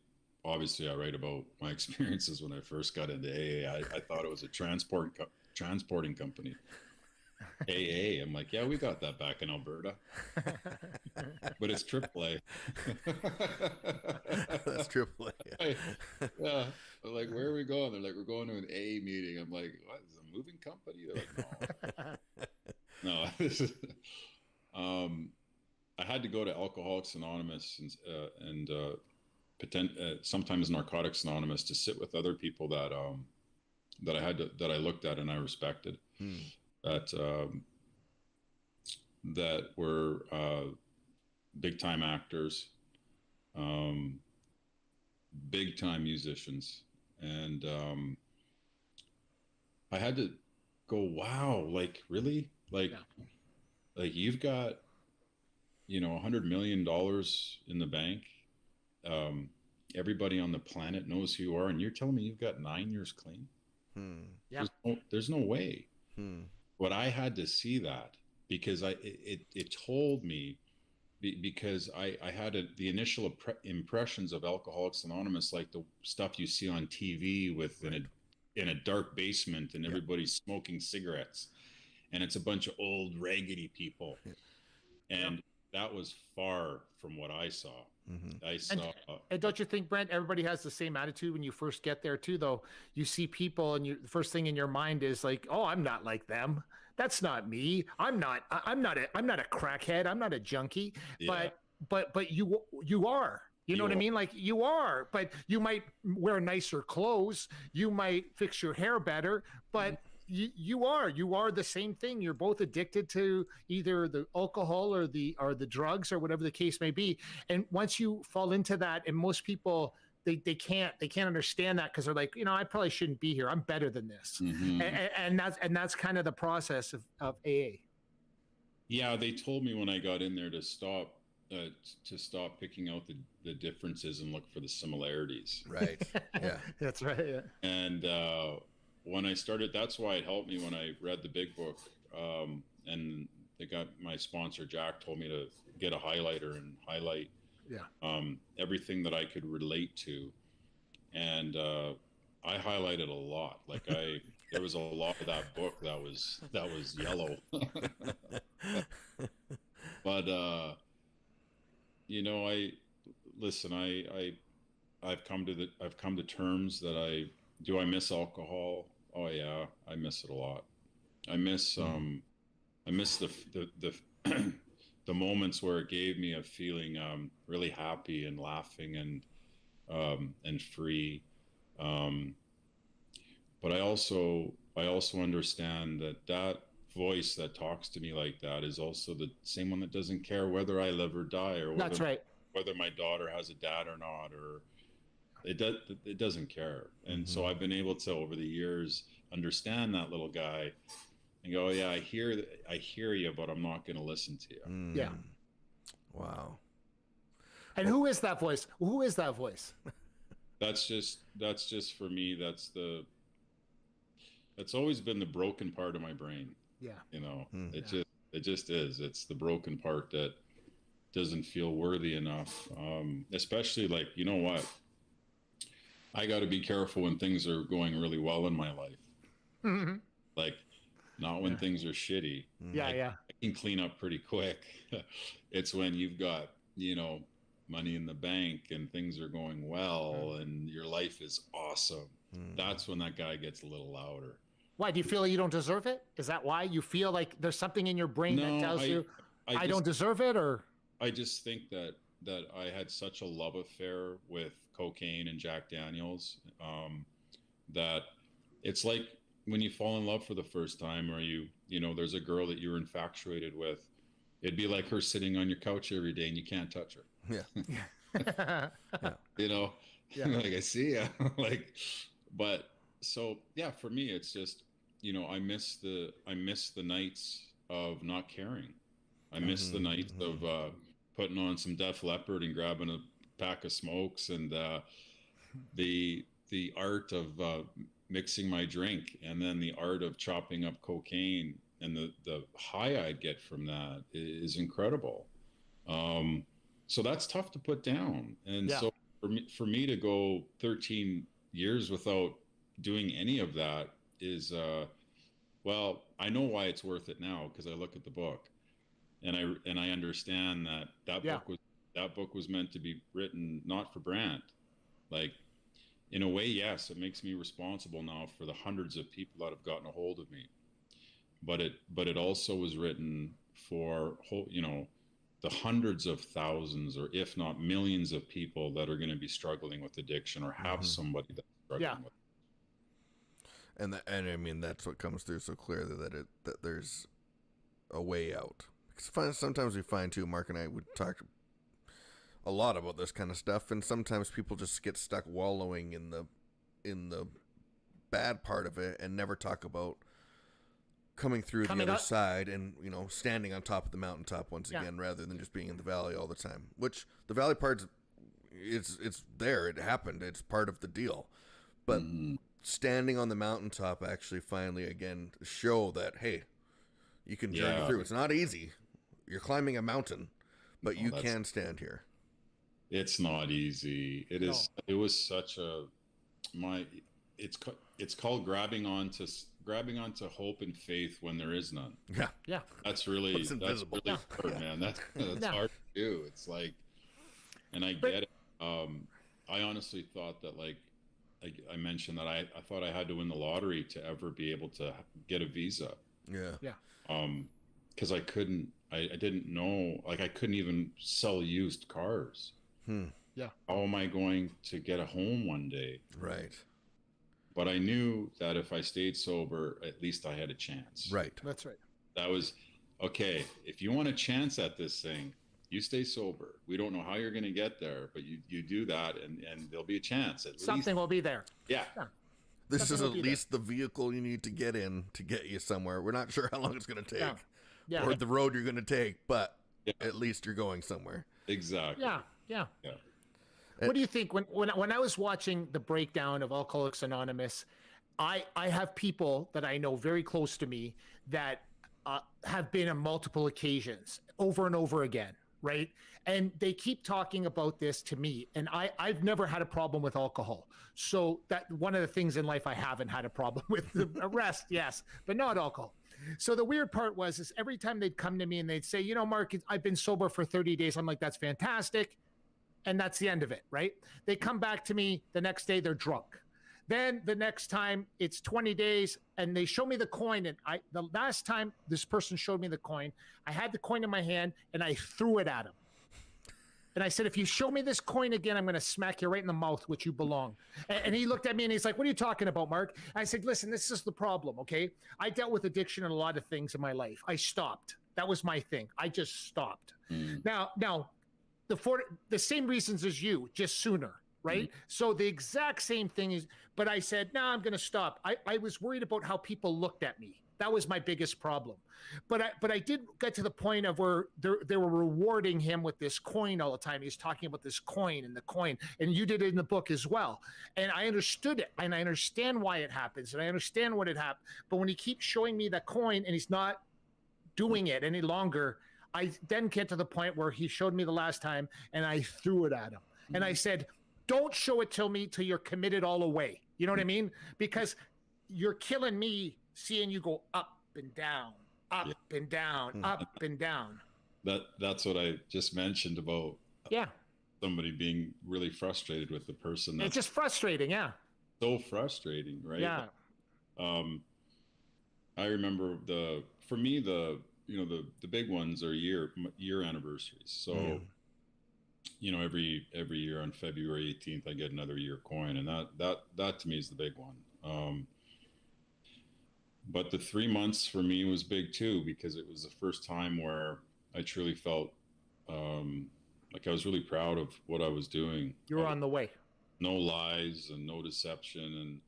Speaker 3: write about my experiences when I first got into AA. I thought it was a transporting company. AA. I'm like, yeah, we got that back in Alberta, but it's AAA.
Speaker 1: That's AAA.
Speaker 3: Yeah. I'm like, where are we going? They're like, we're going to an AA meeting. I'm like, what is it, a moving company? They're like, no. No, this is. I had to go to Alcoholics Anonymous and sometimes Narcotics Anonymous to sit with other people that I looked at and I respected. That were big time actors, big time musicians, and I had to go, wow, like really, like you've got $100 million in the bank. Everybody on the planet knows who you are, and you're telling me you've got 9 years clean?
Speaker 2: Yeah.
Speaker 3: There's no way. But I had to see that because it told me, because I had the initial impressions of Alcoholics Anonymous, like the stuff you see on TV with in a dark basement and everybody's smoking cigarettes, and it's a bunch of old raggedy people, and that was far from what I saw. I saw.
Speaker 2: And don't you think, Brent, everybody has the same attitude when you first get there too, though? You see people and the first thing in your mind is like, oh, I'm not like them. That's not me. I'm not a crackhead. I'm not a junkie. Yeah. But you are. You know what I mean? Like you are, but you might wear nicer clothes. You might fix your hair better, but you are the same thing. You're both addicted to either the alcohol or the drugs or whatever the case may be. And once you fall into that, and most people, they can't understand that because they're like, I probably shouldn't be here. I'm better than this. And that's kind of the process of AA.
Speaker 3: Yeah. They told me when I got in there to stop picking out the differences and look for the similarities.
Speaker 1: Right. Yeah.
Speaker 2: That's right. Yeah.
Speaker 3: And, when I started, that's why it helped me when I read the big book. And my sponsor, Jack, told me to get a highlighter and highlight everything that I could relate to. And I highlighted a lot. Like there was a lot of that book that was yellow. But I've come to terms that I miss alcohol. Oh yeah, I miss it a lot. I miss the the moments where it gave me a feeling really happy and laughing and free. But I also understand that voice that talks to me like that is also the same one that doesn't care whether I live or die, or whether my daughter has a dad or not, or it doesn't care. And so I've been able to, over the years, understand that little guy and go, yeah, I hear you, but I'm not going to listen to you.
Speaker 2: Yeah.
Speaker 1: Wow.
Speaker 2: And who is that voice? Who is that voice?
Speaker 3: That's just for me. That's always been the broken part of my brain.
Speaker 2: Yeah.
Speaker 3: It just is. It's the broken part that doesn't feel worthy enough. Especially like, you know what? I got to be careful when things are going really well in my life. Like, not when things are shitty. I can clean up pretty quick. It's when you've got, money in the bank and things are going well and your life is awesome. That's when that guy gets a little louder.
Speaker 2: Why? Do you feel like you don't deserve it? Is that why you feel like there's something in your brain that tells you I don't deserve it? Or
Speaker 3: I just think that I had such a love affair with cocaine and Jack Daniels, that it's like when you fall in love for the first time, or there's a girl that you were infatuated with, it'd be like her sitting on your couch every day and you can't touch her.
Speaker 1: Yeah.
Speaker 3: Like I see ya. But so yeah, for me, it's just, I miss the nights of not caring. I miss the nights of putting on some Def Leppard and grabbing a pack of smokes, and the art of mixing my drink, and then the art of chopping up cocaine, and the high I'd get from that is incredible. So that's tough to put down. And so for for me to go 13 years without doing any of that is, well, I know why it's worth it now because I look at the book, and I understand that book was meant to be written not for Brantt. Like, in a way, yes, it makes me responsible now for the hundreds of people that have gotten a hold of me, but it also was written for, you know, the hundreds of thousands, or if not millions, of people that are going to be struggling with addiction or have somebody that's struggling with.
Speaker 1: And I mean, that's what comes through so clearly, that there's a way out. Because sometimes we find too, Mark and I would talk a lot about this kind of stuff, and sometimes people just get stuck wallowing in the bad part of it and never talk about coming through the other side and, you know, standing on top of the mountaintop once again, rather than just being in the valley all the time. Which the valley part's it's there, it happened, it's part of the deal, but standing on the mountaintop actually finally again show that, hey, you can journey through. It's not easy. You're climbing a mountain, but you can stand here.
Speaker 3: It's not easy. It is. It was such a it's called grabbing onto hope and faith when there is none.
Speaker 1: Yeah.
Speaker 3: That's really hard, man. That's hard to do. It's like, and I get it. I honestly thought that, like I mentioned, that I thought I had to win the lottery to ever be able to get a visa.
Speaker 1: Yeah.
Speaker 3: Because I didn't know, like, I couldn't even sell used cars.
Speaker 2: Yeah.
Speaker 3: How am I going to get a home one day?
Speaker 1: Right.
Speaker 3: But I knew that if I stayed sober, at least I had a chance.
Speaker 1: Right.
Speaker 2: That's right.
Speaker 3: That was, okay, if you want a chance at this thing, you stay sober. We don't know how you're going to get there, but you do that, and there'll be a chance.
Speaker 2: Something will be there.
Speaker 3: Yeah.
Speaker 1: This is at least the vehicle you need to get in to get you somewhere. We're not sure how long it's going to take or the road you're going to take, but at least you're going somewhere.
Speaker 3: Exactly.
Speaker 2: Yeah. What do you think when I was watching the breakdown of Alcoholics Anonymous, I have people that I know very close to me that have been on multiple occasions over and over again, right? And they keep talking about this to me, and I've never had a problem with alcohol. So that one of the things in life I haven't had a problem with. The rest, yes, but not alcohol. So the weird part is every time they'd come to me and they'd say, you know, Mark, I've been sober for 30 days. I'm like, that's fantastic. And that's the end of it, right? They come back to me the next day, they're drunk. Then the next time it's 20 days and they show me the coin. And the last time this person showed me the coin, I had the coin in my hand and I threw it at him. And I said, if you show me this coin again, I'm going to smack you right in the mouth, which you belong. And he looked at me and he's like, what are you talking about, Mark? I said, listen, this is the problem, okay? I dealt with addiction and a lot of things in my life. I stopped. That was my thing. I just stopped. Now, the same reasons as you, just sooner, right? So the exact same thing is, but I said, no, I'm going to stop. I was worried about how people looked at me. That was my biggest problem. But I did get to the point of where they were rewarding him with this coin all the time. He's talking about this coin and the coin, and you did it in the book as well. And I understood it, and I understand why it happens, and I understand what it happened. But when he keeps showing me that coin and he's not doing it any longer, I then get to the point where he showed me the last time and I threw it at him. And I said, don't show it to me till you're committed all the way. You know what I mean? Because you're killing me seeing you go up and down, up and down, up and down.
Speaker 3: That's what I just mentioned about somebody being really frustrated with the person.
Speaker 2: It's just frustrating,
Speaker 3: so frustrating, right?
Speaker 2: Yeah.
Speaker 3: I remember for me, the big ones are year anniversaries. So, you know, every year on February 18th, I get another year coin, and that to me is the big one. But the 3 months for me was big too, because it was the first time where I truly felt like I was really proud of what I was doing.
Speaker 2: You were on the way.
Speaker 3: No lies and no deception,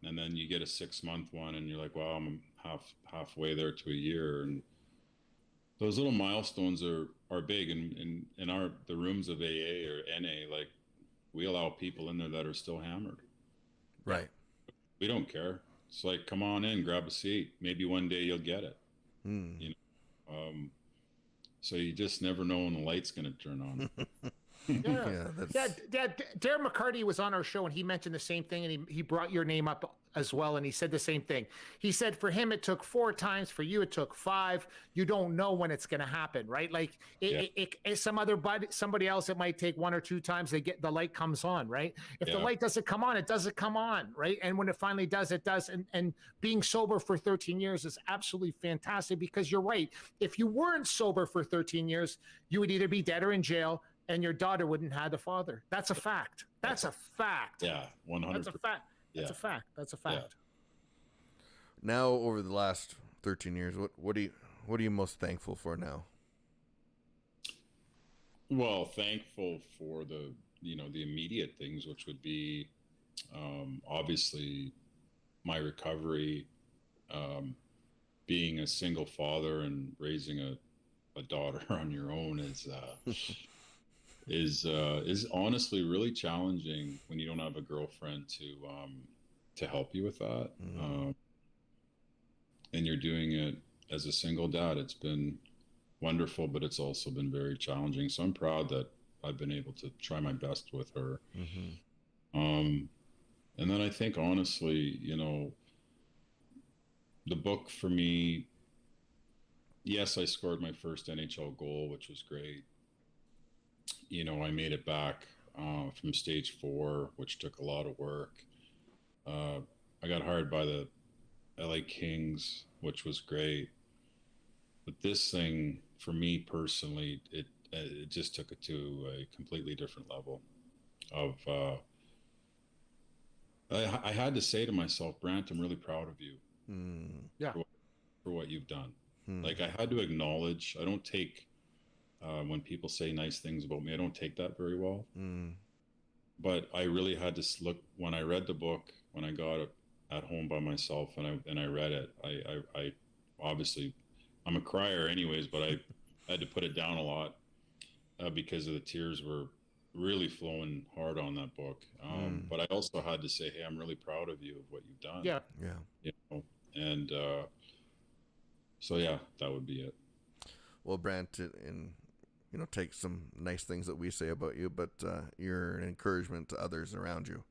Speaker 3: and then you get a 6-month one, and you're like, wow, I'm halfway there to a year, and those little milestones are big. And in the rooms of AA or NA, like, we allow people in there that are still hammered.
Speaker 1: Right.
Speaker 3: We don't care. It's like, come on in, grab a seat. Maybe one day you'll get it. You know. So you just never know when the light's going to turn on.
Speaker 2: Yeah.
Speaker 1: that's
Speaker 2: Darren McCarty was on our show and he mentioned the same thing, and he brought your name up as well, and he said the same thing. He said for him it took 4 times, for you it took 5. You don't know when it's going to happen, right? Like somebody else, it might take 1 or 2 times. The light comes on, right? If the light doesn't come on, it doesn't come on, right? And when it finally does, it does. And being sober for 13 years is absolutely fantastic, because you're right. If you weren't sober for 13 years, you would either be dead or in jail, and your daughter wouldn't have a father. That's a fact. That's a fact.
Speaker 3: Yeah, 100%.
Speaker 2: That's a fact. That's a fact. That's a fact.
Speaker 3: Yeah.
Speaker 1: now over the last 13 years, what are you most thankful for now?
Speaker 3: Well, thankful for the immediate things, which would be obviously my recovery, being a single father and raising a daughter on your own is honestly really challenging when you don't have a girlfriend to help you with that. And you're doing it as a single dad. It's been wonderful, but it's also been very challenging. So I'm proud that I've been able to try my best with her. And then I think, honestly, the book for me, yes, I scored my first NHL goal, which was great. I made it back from stage 4, which took a lot of work. I got hired by the LA Kings, which was great. But this thing, for me personally, it just took it to a completely different level of, I had to say to myself, Brant, I'm really proud of you. For what you've done. Like, I had to acknowledge, I don't take, when people say nice things about me, I don't take that very well. But I really had to look, when I read the book, when I got it at home by myself and I read it, I obviously, I'm a crier anyways, but I had to put it down a lot because of the tears were really flowing hard on that book. But I also had to say, hey, I'm really proud of you of what you've done.
Speaker 1: Yeah.
Speaker 3: And so yeah, that would be it.
Speaker 1: Well, Brant, and take some nice things that we say about you, but you're an encouragement to others around you,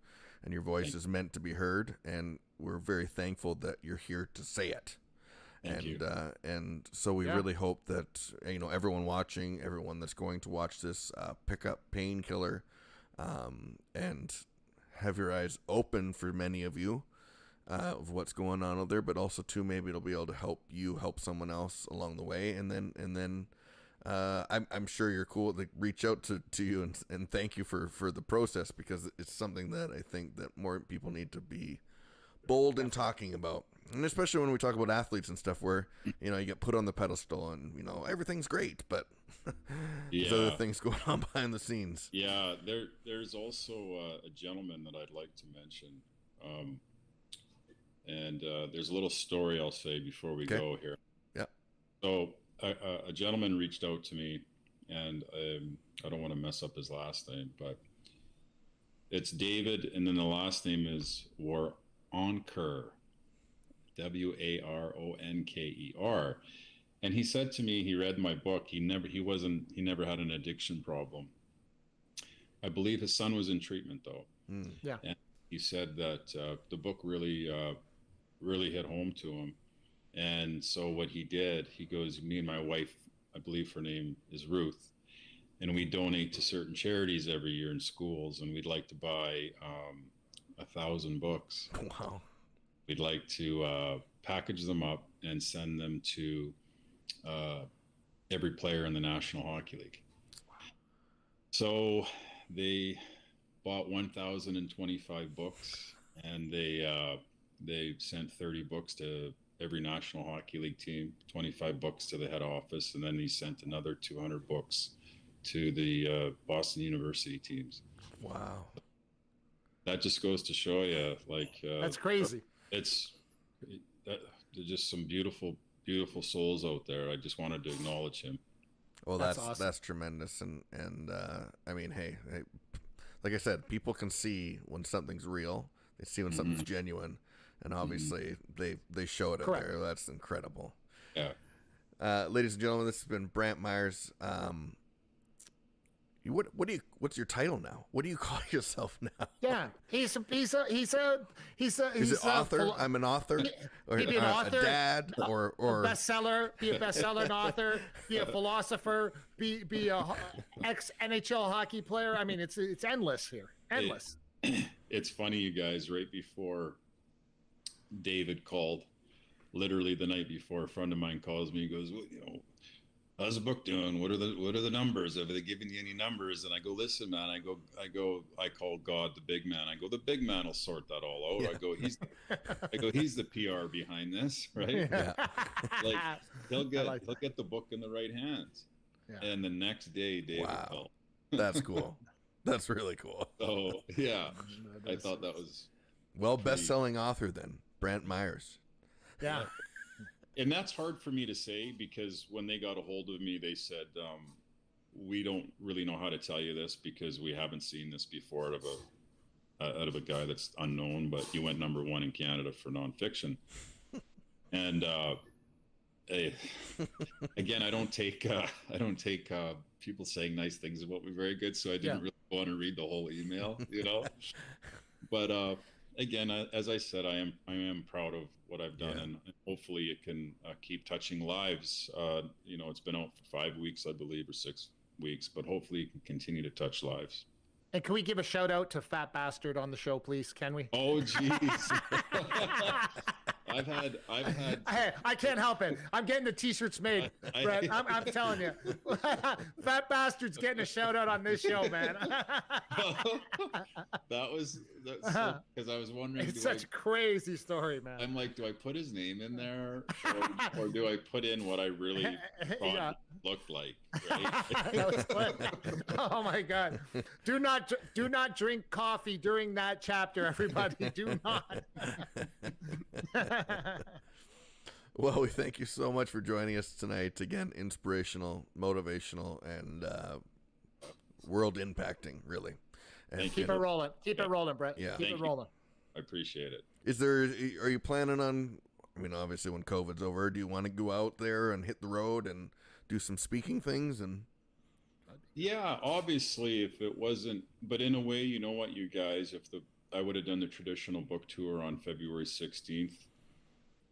Speaker 1: and your voice is meant to be heard, and we're very thankful that you're here to say it.
Speaker 3: Thank you.
Speaker 1: And so we really hope that everyone watching, everyone that's going to watch this, pick up Painkiller, and have your eyes open for many of you of what's going on out there, but also too, maybe it'll be able to help you help someone else along the way, and then I'm sure you're cool. Like, reach out to you and thank you for the process, because it's something that I think that more people need to be bold in talking about, and especially when we talk about athletes and stuff, where you get put on the pedestal and everything's great, but there's other things going on behind the scenes.
Speaker 3: Yeah, there's also a gentleman that I'd like to mention. And there's a little story I'll say before we go here.
Speaker 1: Yeah.
Speaker 3: So a gentleman reached out to me, and I don't want to mess up his last name, but it's David, and then the last name is Waronker, Waronker. And he said to me, he read my book. He never had an addiction problem. I believe his son was in treatment though.
Speaker 2: Yeah.
Speaker 3: And he said that the book really hit home to him. And so what he did, he goes, me and my wife, I believe her name is Ruth, and we donate to certain charities every year in schools, and we'd like to buy 1,000 books.
Speaker 1: Wow.
Speaker 3: We'd like to package them up and send them to every player in the National Hockey League. So they bought 1,025 books, and they sent 30 books to every National Hockey League team, 25 books to the head office, and then he sent another 200 books to the Boston University teams.
Speaker 1: Wow.
Speaker 3: That just goes to show you, like...
Speaker 2: that's crazy.
Speaker 3: There's just some beautiful, beautiful souls out there. I just wanted to acknowledge him.
Speaker 1: Well, that's
Speaker 2: awesome.
Speaker 1: That's tremendous. And I mean, hey, like I said, people can see when something's real. They see when something's genuine. And obviously, they show it out there. That's incredible.
Speaker 3: Yeah.
Speaker 1: Ladies and gentlemen, this has been Brant Myhres. What's your title now? What do you call yourself now?
Speaker 2: Yeah, he's
Speaker 1: Is it author? I'm an author, or
Speaker 2: He'd be an author,
Speaker 1: a dad, or
Speaker 2: a bestseller. Be a bestseller and author. Be a philosopher. Be a ex NHL hockey player. I mean, it's endless here. Endless.
Speaker 3: It's funny, you guys. Right before David called, literally the night before, a friend of mine calls me. He goes, well, how's the book doing? What are the numbers? Have they given you any numbers? And I go, listen, man. I call God the big man. I go, the big man will sort that all out. Yeah. I go, he's the PR behind this, right?
Speaker 1: Yeah.
Speaker 3: Like he'll get the book in the right hands. Yeah. And the next day, David called.
Speaker 1: That's cool. That's really cool.
Speaker 3: So yeah, I thought that was
Speaker 1: best-selling author then, Brant Myhres.
Speaker 2: Yeah.
Speaker 3: And that's hard for me to say because when they got a hold of me, they said, we don't really know how to tell you this because we haven't seen this before out of a guy that's unknown, but you went #1 in Canada for nonfiction. And again, I don't take people saying nice things about me very good, so I didn't really want to read the whole email, But again, as I said, I am proud of what I've done, and hopefully it can keep touching lives. It's been out for 5 weeks, I believe, or 6 weeks, but hopefully it can continue to touch lives.
Speaker 2: And can we give a shout out to Fat Bastard on the show, please? Can we?
Speaker 3: Oh, jeez. I've had.
Speaker 2: I can't help it. I'm getting the T-shirts made, Brett. I'm telling you, Fat Bastard's getting a shout out on this show, man.
Speaker 3: That was because I was wondering.
Speaker 2: It's such a crazy story, man.
Speaker 3: I'm like, do I put his name in there, or do I put in what I really thought he looked like? Right?
Speaker 2: Oh my God! Do not drink coffee during that chapter, everybody. Do not.
Speaker 1: Well, we thank you so much for joining us tonight. Again, inspirational, motivational, and world impacting, really. And
Speaker 2: keep it rolling. Keep it rolling, Brett.
Speaker 1: Yeah.
Speaker 2: Keep it rolling.
Speaker 3: I appreciate it.
Speaker 1: Are you planning on, obviously when COVID's over, do you want to go out there and hit the road and do some speaking things? And
Speaker 3: yeah, obviously if it wasn't, but in a way, you know what, you guys, I would have done the traditional book tour on February 16th,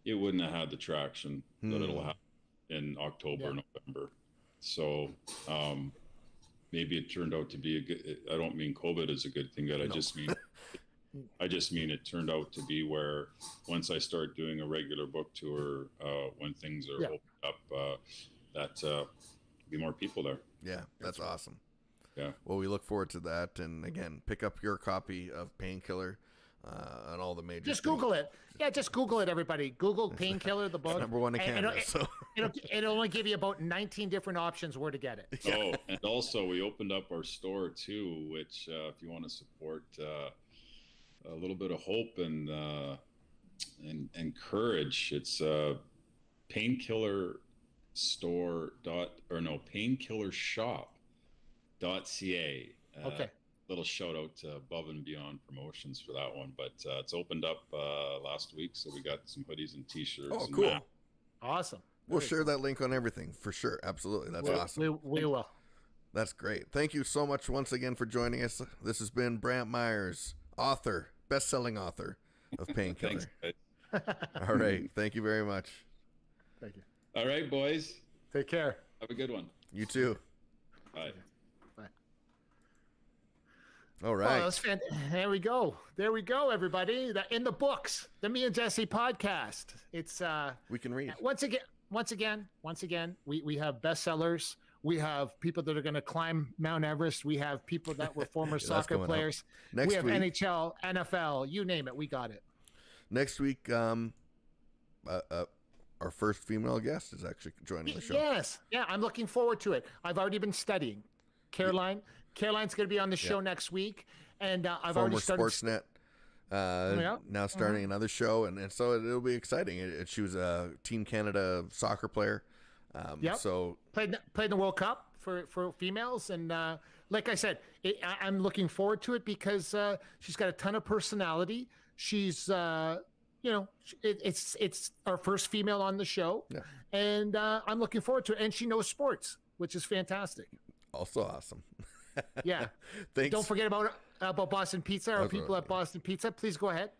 Speaker 3: it wouldn't have had the traction that it'll have in October, November. So maybe it turned out to be a good, I don't mean COVID is a good thing, but I just mean it turned out to be where once I start doing a regular book tour, when things are opened up, that be more people there.
Speaker 1: Yeah, that's awesome.
Speaker 3: Yeah.
Speaker 1: Well, we look forward to that. And again, pick up your copy of Painkiller on all the major.
Speaker 2: Just Google it. Yeah, just Google it, everybody. Google Painkiller, the book.
Speaker 1: It's #1 in Canada.
Speaker 2: It'll only give you about 19 different options where to get it.
Speaker 3: Yeah. Oh, and also we opened up our store too, which if you want to support a little bit of hope and courage, it's painkillershop.ca.
Speaker 2: Okay.
Speaker 3: Little shout out to Above and Beyond Promotions for that one, but it's opened up last week, so we got some hoodies and t-shirts.
Speaker 1: Oh, cool.
Speaker 3: And
Speaker 2: awesome.
Speaker 1: We'll share that link on everything for sure. Absolutely. That's awesome.
Speaker 2: We will.
Speaker 1: That's great. Thank you so much once again for joining us. This has been Brant Myhres, author, best-selling author of Painkiller. All right. Thank you very much.
Speaker 2: Thank you.
Speaker 3: All right, boys.
Speaker 2: Take care.
Speaker 3: Have a good one.
Speaker 1: You too.
Speaker 3: Bye.
Speaker 2: Bye.
Speaker 1: All right.
Speaker 2: Well, that's there we go. There we go, everybody. In the books, the Me and Jesse podcast. It's
Speaker 1: we can read.
Speaker 2: Once again, we have bestsellers. We have people that are going to climb Mount Everest. We have people that were former soccer players. We have NHL, NFL, you name it. We got it.
Speaker 1: Next week, our first female guest is actually joining the show.
Speaker 2: Yes. Yeah, I'm looking forward to it. I've already been studying. Caroline's going to be on the show next week. And I've already started.
Speaker 1: Sportsnet. Now starting another show. And so it'll be exciting. She was a Team Canada soccer player. So
Speaker 2: played in the World Cup for females. And like I said, I'm looking forward to it because she's got a ton of personality. She's, it's our first female on the show, and I'm looking forward to it. And she knows sports, which is fantastic.
Speaker 1: Also awesome.
Speaker 2: Yeah.
Speaker 1: Thanks.
Speaker 2: Don't forget about Boston Pizza. Our people at Boston Pizza, please go ahead.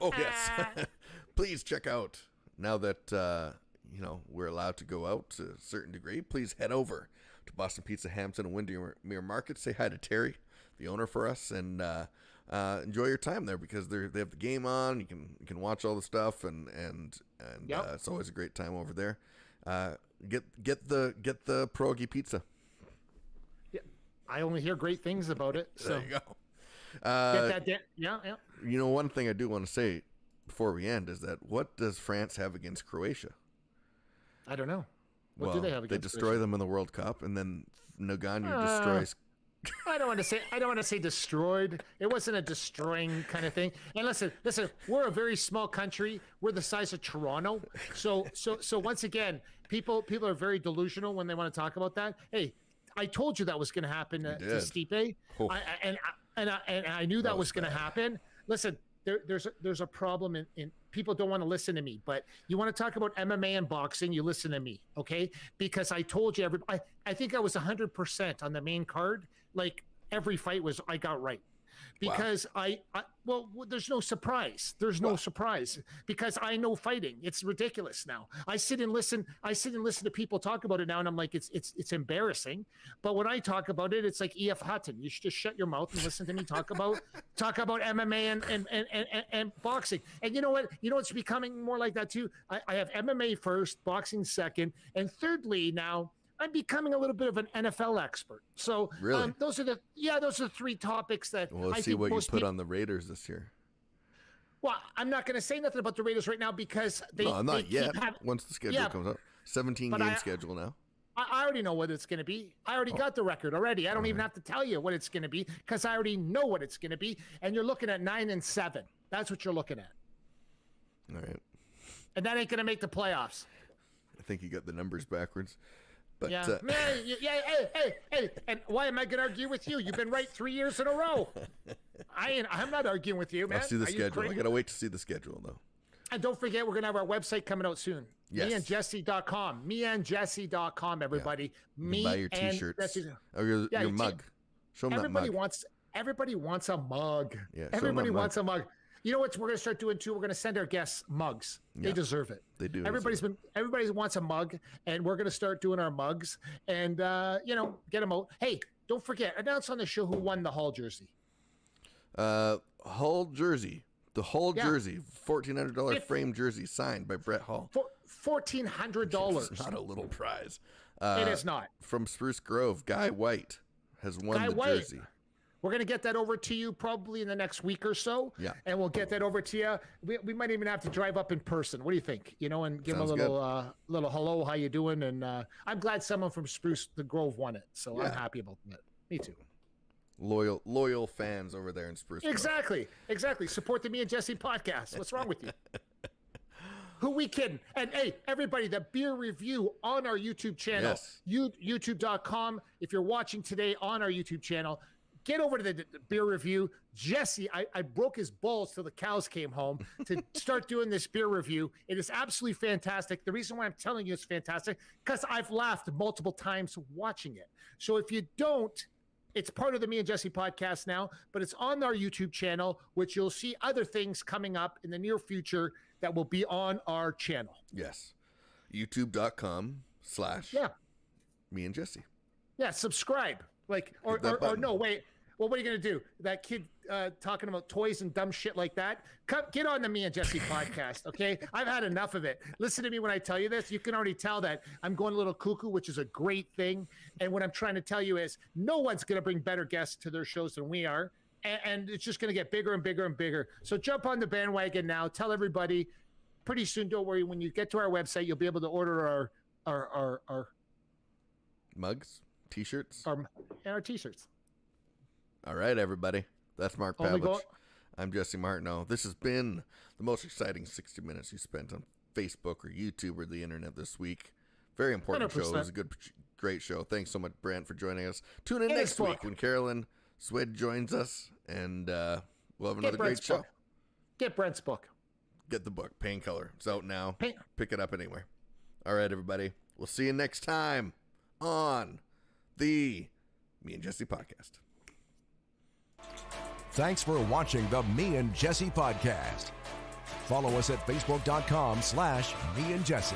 Speaker 1: Oh, yes. Please check out, now that, we're allowed to go out to a certain degree, please head over to Boston Pizza, Hampton, and Windermere Market. Say hi to Terry, the owner, for us, and enjoy your time there, because they have the game on. You can watch all the stuff, and
Speaker 2: Yep.
Speaker 1: it's always a great time over there. Get the pierogi pizza.
Speaker 2: Yeah. I only hear great things about it. So
Speaker 1: There you go.
Speaker 2: get that. Yeah.
Speaker 1: One thing I do want to say before we end is that, what does France have against Croatia?
Speaker 2: I don't know. What do they have against
Speaker 1: They destroy them in the World Cup, and then Nagano destroys.
Speaker 2: I don't want to say destroyed. It wasn't a destroying kind of thing. And listen, we're a very small country. We're the size of Toronto. So once again, people are very delusional when they want to talk about that. Hey, I told you that was going to happen to Stipe.
Speaker 1: Oh.
Speaker 2: I knew that was going to happen. Listen, there's a problem in people don't want to listen to me, but you want to talk about MMA and boxing, you listen to me, okay? Because I told you I think I was 100% on the main card. Like, every fight I got right. Because well, there's no surprise. There's no surprise, because I know fighting. It's ridiculous now. I sit and listen to people talk about it now, and I'm like, it's embarrassing. But when I talk about it, it's like E.F. Hutton. You should just shut your mouth and listen to me talk about MMA and boxing. And you know what? It's becoming more like that too. I have MMA first, boxing second, and thirdly now, I'm becoming a little bit of an NFL expert. So
Speaker 1: really,
Speaker 2: those are the three topics that
Speaker 1: we'll see what you put on the Raiders this year.
Speaker 2: Well, I'm not going to say nothing about the Raiders right now, because
Speaker 1: not yet. Once the schedule comes up, 17 game schedule now.
Speaker 2: I already know what it's going to be. I already got the record already. I don't even have to tell you what it's going to be, because I already know what it's going to be. And you're looking at 9-7. That's what you're looking at.
Speaker 1: All right.
Speaker 2: And that ain't going to make the playoffs.
Speaker 1: I think you got the numbers backwards. But,
Speaker 2: yeah, hey, and why am I going to argue with you? You've been right 3 years in a row. I'm not arguing with you, man.
Speaker 1: I'll see the schedule. I got to wait to see the schedule, though.
Speaker 2: And don't forget, we're going to have our website coming out soon.
Speaker 1: Yes.
Speaker 2: meandjesse.com. meandjesse.com, everybody.
Speaker 1: Buy your T-shirts. Or your mug. Show them that mug.
Speaker 2: Everybody wants a mug.
Speaker 1: Yeah,
Speaker 2: everybody wants a mug. You know what we're going to start doing too? We're going to send our guests mugs. They deserve it.
Speaker 1: They do.
Speaker 2: Everybody wants a mug, and we're going to start doing our mugs and get them out. Hey, don't forget, announce on the show who won the Hall jersey.
Speaker 1: Hull jersey. The Hull jersey, $1,400 frame jersey signed by Brett Hall.
Speaker 2: $1,400.
Speaker 1: It's not a little prize.
Speaker 2: It is not.
Speaker 1: From Spruce Grove, Guy White has won the jersey.
Speaker 2: We're going to get that over to you probably in the next week or so.
Speaker 1: Yeah.
Speaker 2: And we'll get that over to you. We might even have to drive up in person. What do you think? And give them a little hello, how you doing? And I'm glad someone from Spruce the Grove won it. So I'm happy about that. Me too.
Speaker 1: Loyal fans over there in Spruce Grove.
Speaker 2: Exactly. Support the Me and Jesse podcast. What's wrong with you? Who we kidding? And hey, everybody, the beer review on our YouTube channel, youtube.com. If you're watching today on our YouTube channel, get over to the beer review. Jesse, I broke his balls till the cows came home to start doing this beer review. It is absolutely fantastic. The reason why I'm telling you it's fantastic, because I've laughed multiple times watching it. So if you don't, it's part of the Me and Jesse podcast now, but it's on our YouTube channel, which you'll see other things coming up in the near future that will be on our channel.
Speaker 1: Yes. YouTube.com/ Me and Jesse.
Speaker 2: Yeah, subscribe. Or no, wait. Well, what are you going to do? That kid talking about toys and dumb shit like that? Come get on the Me and Jesse podcast, okay? I've had enough of it. Listen to me when I tell you this. You can already tell that I'm going a little cuckoo, which is a great thing. And what I'm trying to tell you is no one's going to bring better guests to their shows than we are. And it's just going to get bigger and bigger and bigger. So jump on the bandwagon now. Tell everybody. Pretty soon, don't worry. When you get to our website, you'll be able to order our
Speaker 1: mugs, T-shirts,
Speaker 2: our T-shirts.
Speaker 1: All right, everybody. That's Mark Pavelich. I'm Jesse Martineau. This has been the most exciting 60 minutes you spent on Facebook or YouTube or the internet this week. Very important 100%. Show. It was a great show. Thanks so much, Brant, for joining us. Tune in next week when Carolyn Swed joins us, and we'll have another great show.
Speaker 2: Get Brent's book.
Speaker 1: Get the book, Painkiller. It's out now. Pick it up anywhere. All right, everybody. We'll see you next time on the Me and Jesse podcast.
Speaker 4: Thanks for watching the Me and Jesse podcast. Follow us at facebook.com/Me and Jesse.